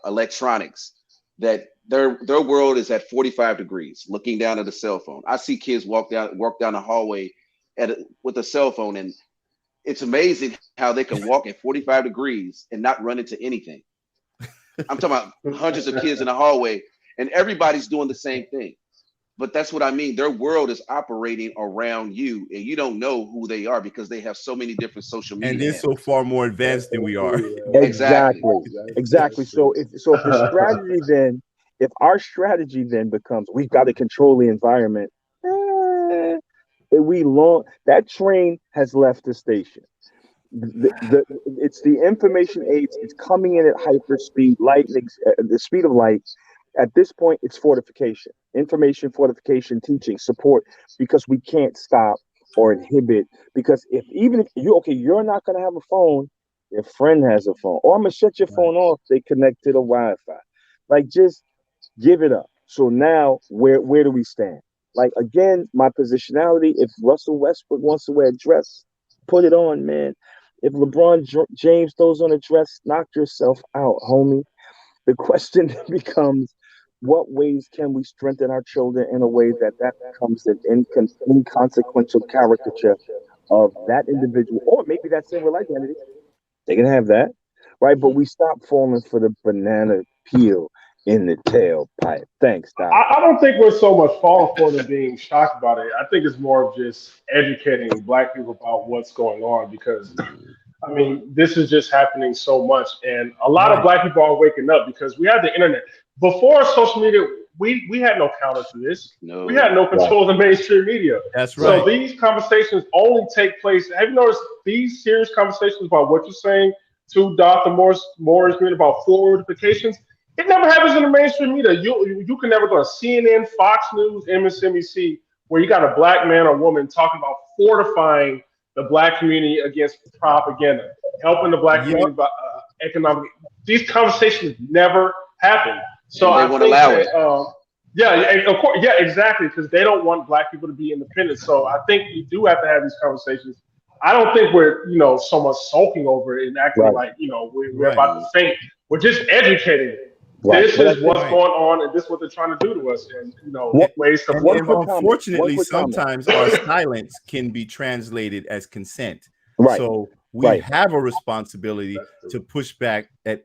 electronics, that their world is at 45 degrees, looking down at a cell phone. I see kids walk down the hallway with a cell phone, and it's amazing how they can walk at 45 degrees and not run into anything. I'm talking about hundreds of kids in the hallway, and everybody's doing the same thing. But that's what I mean. Their world is operating around you, and you don't know who they are because they have so many different social
And
media
they're so
handles.
far more
That's
advanced than
so
we are.
true, man.
Exactly.
Exactly.
That's
Exactly. So
true.
if the strategy then, if our strategy then becomes we've got to control the environment, eh, That train has left the station. It's the information age. It's coming in at hyper speed, the speed of light. At this point, it's fortification, information fortification, teaching, support, because we can't stop or inhibit. Because even if you're not going to have a phone, your friend has a phone, or I'm gonna shut your phone off. They connect to the Wi-Fi. Like, just give it up. So now, where do we stand? Like, again, my positionality. If Russell Westbrook wants to wear a dress, put it on, man. If James throws on a dress, knock yourself out, homie. The question becomes, what ways can we strengthen our children in a way that becomes an inconsequential caricature of that individual, or maybe that single identity? They can have that, right? But we stop falling for the banana peel in the tailpipe. Thanks, Doc.
I don't think we're so much falling for it and being shocked about it. I think it's more of just educating Black people about what's going on, because I mean, this is just happening so much, and a lot of Black people are waking up because we had the internet. Before social media, we had no counter to this.
No.
We had no control of the mainstream media.
That's right.
So these conversations only take place. Have you noticed these serious conversations about what you're saying to Dr. Morris Green about fortifications? It never happens in the mainstream media. You can never go to CNN, Fox News, MSNBC, where you got a Black man or woman talking about fortifying the Black community against propaganda, helping the Black community economically. These conversations never happen. So
and they won't allow it.
Of course, exactly, because they don't want Black people to be independent. So I think we do have to have these conversations. I don't think we're so much sulking over it and acting like we're about to faint. We're just educating. Right. This is what's going on, and this is what they're trying to do to us, and ways to.
Unfortunately, sometimes our silence can be translated as consent.
Right.
So we have a responsibility to push back at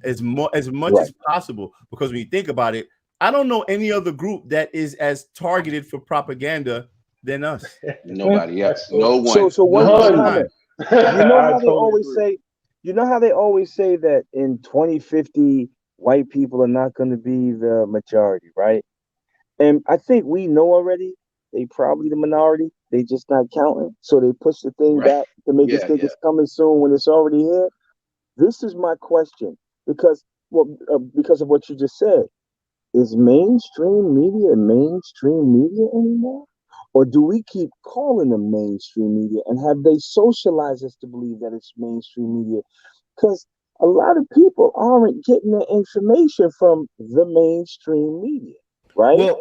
as much as possible, because when you think about it, I don't know any other group that is as targeted for propaganda than us.
Nobody else. No one.
So one more comment. You know how they
always
say. You know how they always say that in 2050, white people are not going to be the majority, right? And I think we know already they probably the minority. They just not counting. So they push the thing back to make us think it's coming soon when it's already here. This is my question, because of what you just said. Is mainstream media anymore? Or do we keep calling them mainstream media, and have they socialized us to believe that it's mainstream media? Because a lot of people aren't getting their information from the mainstream media, right?
Well,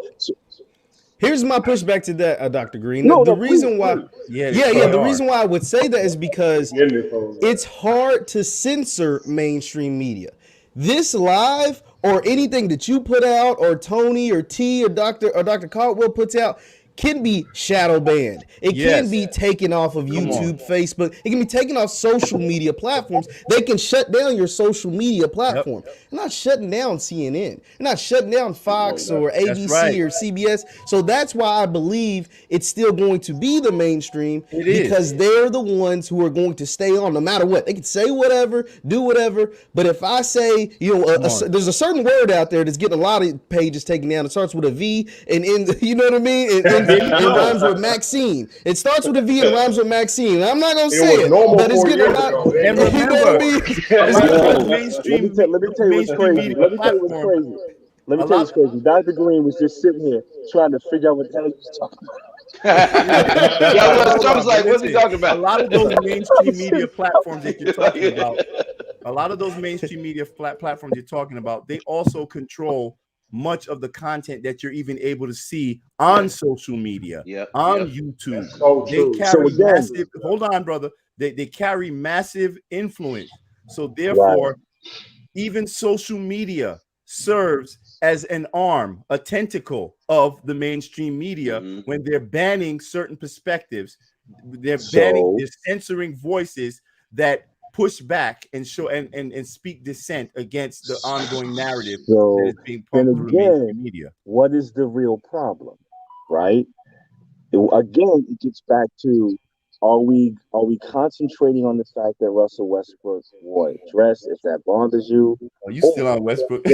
here's my pushback to that, Dr. Green.
The
reason why I would say that is because it's hard to censor mainstream media. This live or anything that you put out, or Tony or T or Dr. Caldwell puts out, can be shadow banned. It can be taken off of YouTube, Facebook. It can be taken off social media platforms. They can shut down your social media platform. They're not shutting down CNN. They're not shutting down Fox or ABC or CBS. So that's why I believe it's still going to be the mainstream, because they're the ones who are going to stay on no matter what. They can say whatever, do whatever. But if I say, there's a certain word out there that's getting a lot of pages taken down. It starts with a V and ends, you know what I mean? It rhymes with Maxine. It starts with a V and rhymes with Maxine. I'm not gonna say it, but it's getting a lot.
And remember,
let me tell you what's crazy. Let me tell you what's crazy. Dr. Green was just sitting here trying to figure out what the hell he was talking about.
I was like, what's he talking about?
A lot of those mainstream media platforms that you're talking about, they also control much of the content that you're even able to see on social media, on YouTube. They carry massive, hold on, brother. They carry massive influence. So therefore, even social media serves as an arm, a tentacle of the mainstream media when they're banning certain perspectives. They're censoring voices that push back and show and speak dissent against the ongoing narrative that is being pumped through the mainstream media.
What is the real problem, right? It gets back to, are we concentrating on the fact that Russell Westbrook wore a dress? If that bothers you,
are you still on Westbrook?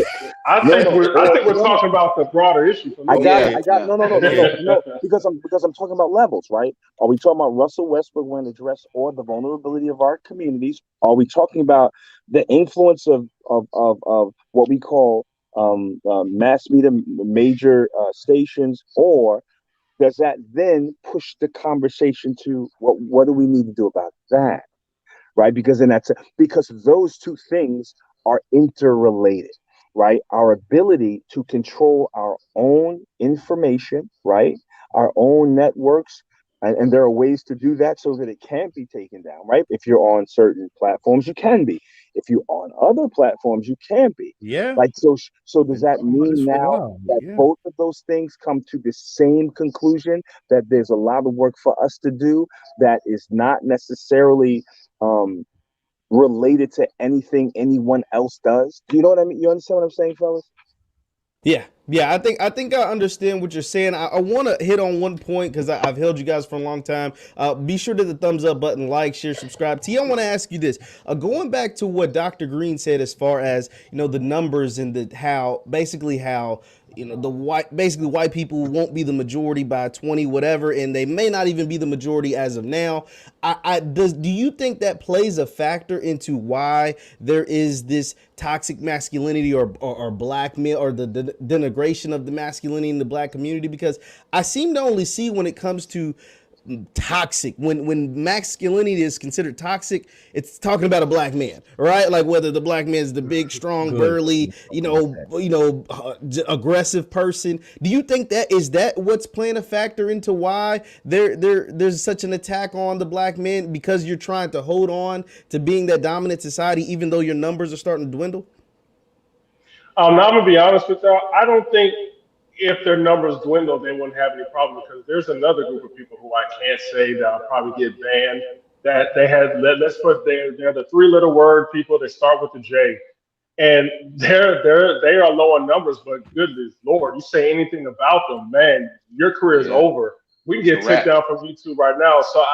No, no,
I
or
think we're
no, no.
talking about the broader issue for
I
me.
got it.
Yeah,
I got
yeah,
no, no, no, no,
Yeah.
no, no. Because I'm talking about levels, right? Are we talking about Russell Westbrook when address or the vulnerability of our communities? Are we talking about the influence of what we call mass media major stations, or does that then push the conversation to what do we need to do about that? Right? Because then because those two things are interrelated, right? Our ability to control our own information, right? Our own networks. And there are ways to do that so that it can't be taken down, right? If you're on certain platforms, you can be. If you're on other platforms, you can be.
Yeah.
Like so does
Been
that
talking about this
mean
for a
now
while.
that
Yeah.
both of those things come to the same conclusion, that there's a lot of work for us to do that is not necessarily um, related to anything anyone else does? Do you know what I mean? You understand what I'm saying, fellas?
Yeah, yeah. I think I understand what you're saying. I want to hit on one point because I've held you guys for a long time. Be sure to the thumbs up button, like, share, subscribe. T, I want to ask you this. Going back to what Dr. Green said as far as the numbers and the how basically how the white people won't be the majority by 20 whatever, and they may not even be the majority as of now. Do you think that plays a factor into why there is this toxic masculinity or black male or the denigration of the masculinity in the black community? Because I seem to only see when it comes to toxic, when masculinity is considered toxic, it's talking about a black man, right? Like whether the black man is the big strong
Good.
burly aggressive person. Do you think that what's playing a factor into why there's such an attack on the black man, because you're trying to hold on to being that dominant society even though your numbers are starting to dwindle?
Now I'm gonna be honest with y'all. I don't think if their numbers dwindle, they wouldn't have any problem because there's another group of people who I can't say that will probably get banned. That they had. Let's put they're the three-letter word people. They start with the J, and they are low on numbers. But goodness Lord, you say anything about them, man, your career is
yeah.
over. We can
It's a
get taken
wrap.
down from YouTube right now. So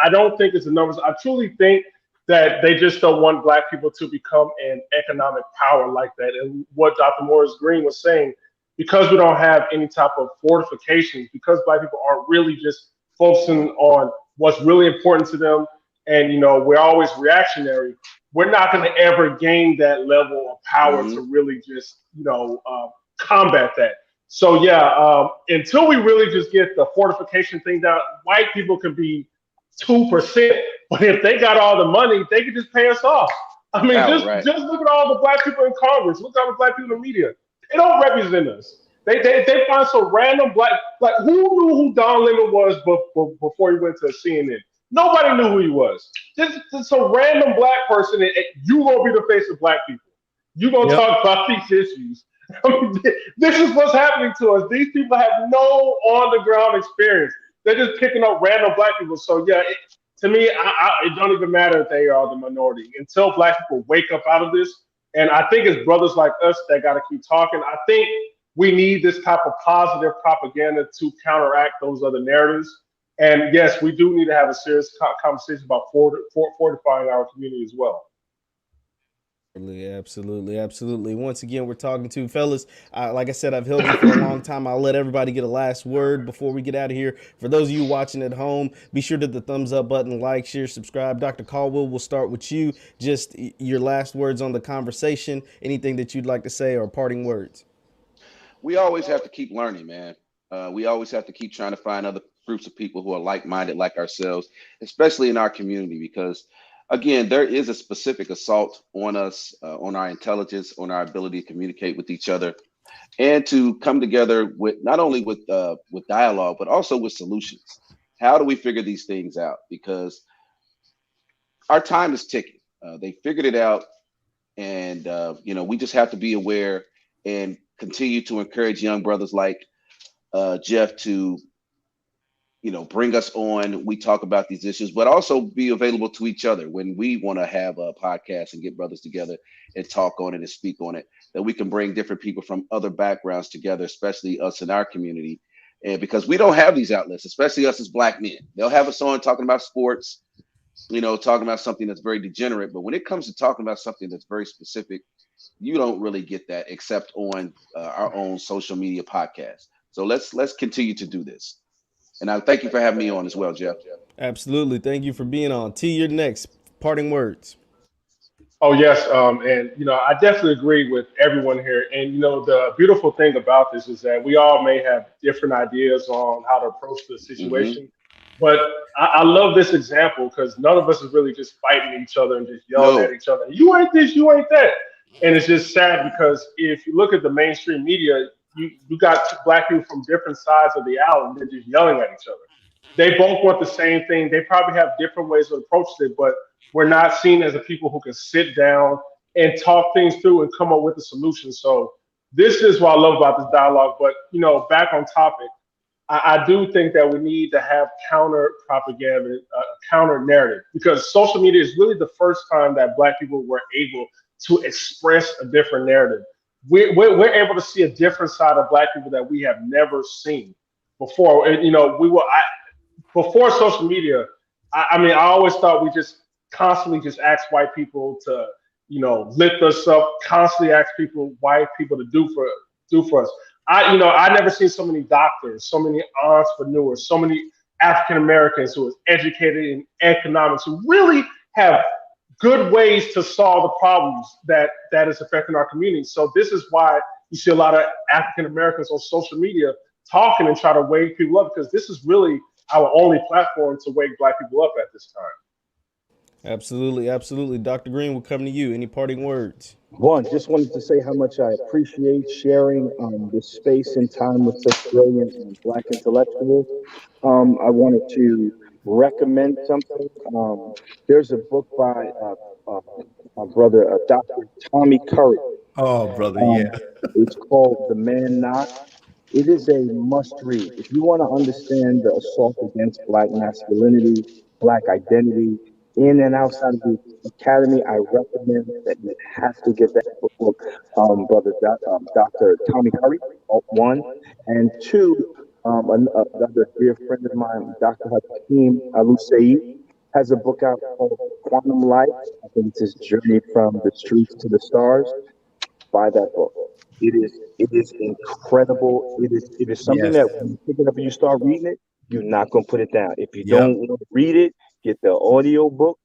I don't think it's the numbers. I truly think that they just don't want black people to become an economic power like that. And what Dr. Morris Green was saying, because we don't have any type of fortifications, because black people are really just focusing on what's really important to them, and we're always reactionary. We're not going to ever gain that level of power
Hmm.
to really just combat that. So yeah, until we really just get the fortification thing down, white people can be 2%. But if they got all the money, they could just pay us off. I mean,
Power,
just
right?
just look at all the black people in Congress. Look at all the black people in the media. They don't represent us. They find some random black, like, who knew who Don Lemon was before he went to CNN? Nobody knew who he was. Just some random black person, and you gonna be the face of black people. You gonna
Yep.
talk about these issues. I mean, this is what's happening to us. These people have no on the ground experience. They're just picking up random black people. So yeah, to me, it don't even matter if they are the minority until black people wake up out of this. And I think it's brothers like us that got to keep talking. I think we need this type of positive propaganda to counteract those other narratives. And yes, we do need to have a serious conversation about fortifying our community as well.
Absolutely, absolutely, absolutely. Once again, we're talking to fellas. Like I said, I've held you for a long time. I'll let everybody get a last word before we get out of here. For those of you watching at home, be sure to hit the thumbs up button, like, share, subscribe. Dr. Caldwell, we'll start with you. Just your last words on the conversation. Anything that you'd like to say or parting words.
We always have to keep learning, man. We always have to keep trying to find other groups of people who are like-minded like ourselves, especially in our community, because again, there is a specific assault on us, on our intelligence, on our ability to communicate with each other, and to come together with not only with dialogue, but also with solutions. How do we figure these things out? Because our time is ticking. They figured it out, and we just have to be aware and continue to encourage young brothers like Jeff to bring us on. We talk about these issues, but also be available to each other when we want to have a podcast and get brothers together and talk on it and speak on it. That we can bring different people from other backgrounds together, especially us in our community, and because we don't have these outlets, especially us as black men. They'll have us on talking about sports, talking about something that's very degenerate, but when it comes to talking about something that's very specific You don't really get that except on our own social media podcast. So let's continue to do this. And I thank you for having me on as well, Jeff.
Absolutely. Thank you for being on. T, your next parting words.
Oh yes, and I definitely agree with everyone here. And the beautiful thing about this is that we all may have different ideas on how to approach the
Hmm.
situation, but I love this example because none of us is really just fighting each other and just yelling at
No,
each other. You ain't this, you ain't that, and it's just sad because if you look at the mainstream media, you got black people from different sides of the aisle and they're just yelling at each other. They both want the same thing. They probably have different ways of approaching it, but we're not seen as a people who can sit down and talk things through and come up with a solution. So this is what I love about this dialogue. But back on topic, I do think that we need to have counter propaganda, counter narrative, because social media is really the first time that Black people were able to express a different narrative. We're able to see a different side of Black people that we have never seen before. And, before social media, I mean, I always thought we just constantly just ask white people to, lift us up, constantly ask white people to do for us. I never seen so many doctors, so many entrepreneurs, so many African Americans who are educated in economics who really have good ways to solve the problems that is affecting our community. So this is why you see a lot of African Americans on social media talking and try to wake people up, because this is really our only platform to wake Black people up at this time.
Absolutely, absolutely. Dr. Green, will come to you. Any parting words?
One, just wanted to say how much I appreciate sharing this space and time with such brilliant Black intellectuals. I wanted to recommend something. There's a book by uh, my brother, Dr. Tommy Curry.
Oh, brother, yeah.
Um, it's called The Man Not. It is a must read. If you want to understand the assault against Black masculinity, Black identity, in and outside of the academy, I recommend that you have to get that book, brother, Dr. Tommy Curry, one. And two, another dear friend of mine, Dr. Hakeem Alu has a book out called Quantum Life. I think it's his journey from the streets to the stars. Buy that book. It is incredible. It is something
Yes.
that when you pick it up and you start reading it, you're not gonna put it down. If you
Yep.
don't want to read it, get the audio book.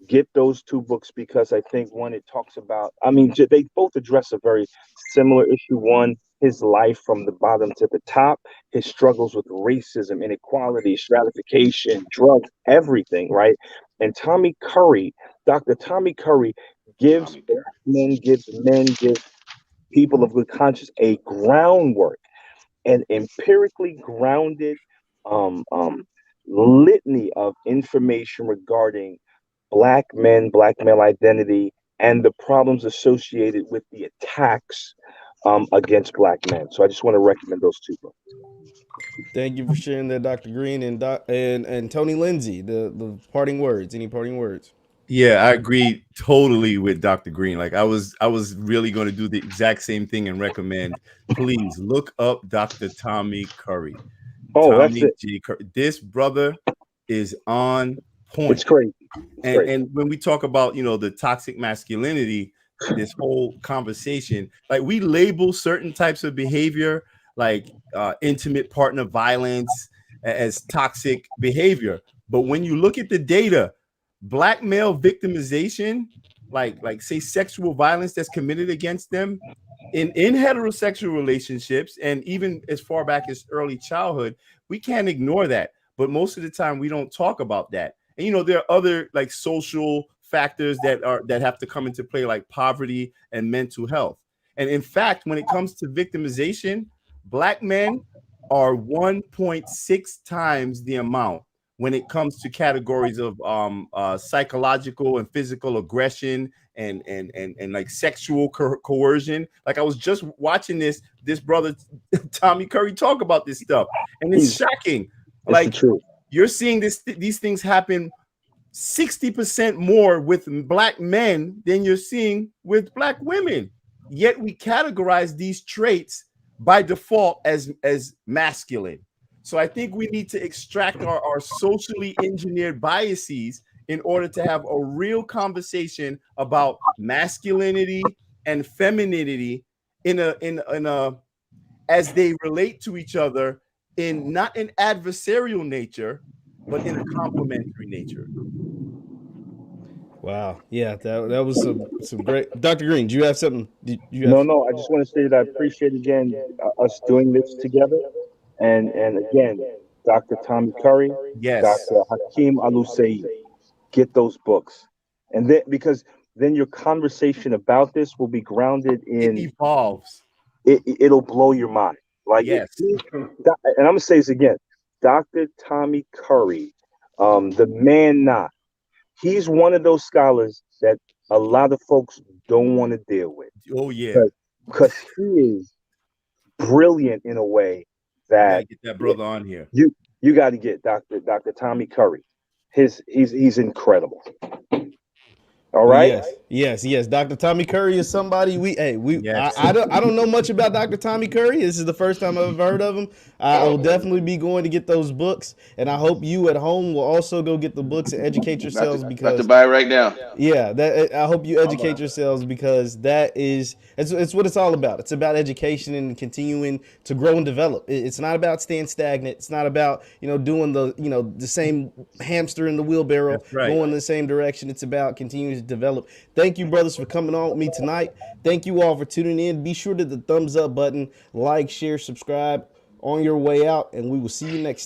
Get those two books because I think one, it talks about. I mean, they both address a very similar issue. One, his life from the bottom to the top, his struggles with racism, inequality, stratification, drugs, everything, right? And Tommy Curry, Dr. Tommy Curry, gives
Tommy
black
Curry.
men, gives men, gives people of good conscience a groundwork and empirically grounded um, um, litany of information regarding black men, black male identity, and the problems associated with the attacks against black men. So I just want to recommend those two books.
Thank you for sharing that, Dr. Green and Tony Lindsay. The parting words. Any parting words?
Yeah, I agree totally with Dr. Green. Like I was really going to do the exact same thing and recommend, please look up Dr. Tommy Curry.
Oh, that's
Tommy
it.
G. Curry. This brother is on
It's
point.
crazy. It's
and
crazy.
and when we talk about the toxic masculinity, this whole conversation, like we label certain types of behavior like intimate partner violence as toxic behavior, but when you look at the data, black male victimization, like say sexual violence that's committed against them in heterosexual relationships and even as far back as early childhood, we can't ignore that. But most of the time we don't talk about that. And there are other like social factors that have to come into play, like poverty and mental health. And in fact, when it comes to victimization, black men are 1.6 times the amount when it comes to categories of psychological and physical aggression and like sexual coercion. Like I was just watching this brother Tommy Curry talk about this stuff, and it's
He's,
shocking.
it's the
Like
truth.
you're seeing these things happen 60% more with black men than you're seeing with black women. Yet we categorize these traits by default as masculine. So I think we need to extract our socially engineered biases in order to have a real conversation about masculinity and femininity in a as they relate to each other in not an adversarial nature, but in a complementary nature.
Wow. Yeah, that was some great. Dr. Green, do you have something? Do you
No,
have?
no. I just want to say that I appreciate again us doing this together, and again, Dr. Tommy Curry,
Yes,
Dr. Hakeem Alusei, get those books, and then because then your conversation about this will be grounded
it
in
evolves.
it'll blow your mind. Like
Yes,
and I'm gonna say this again, Dr. Tommy Curry, the man not. He's one of those scholars that a lot of folks don't want to deal with
oh yeah,
because he is brilliant in a way
we got
that
to get that brother on here.
you got to get Dr. Tommy Curry. He's incredible. All
Well,
right.
yes. Dr. Tommy Curry is somebody
Yes,
I don't know much about Dr. Tommy Curry. This is the first time I've ever heard of him. I will definitely be going to get those books, and I hope you at home will also go get the books and educate yourselves
About to
because
buy it right now.
yeah, that I hope you educate yourselves because it's what it's all about. It's about education and continuing to grow and develop. It's not about staying stagnant. It's not about doing the same hamster in the wheelbarrow
that's right.
going in the same direction. It's about continuing to develop. Thank you, brothers, for coming on with me tonight. Thank you all for tuning in. Be sure to hit the thumbs up button, like, share, subscribe on your way out, and we will see you next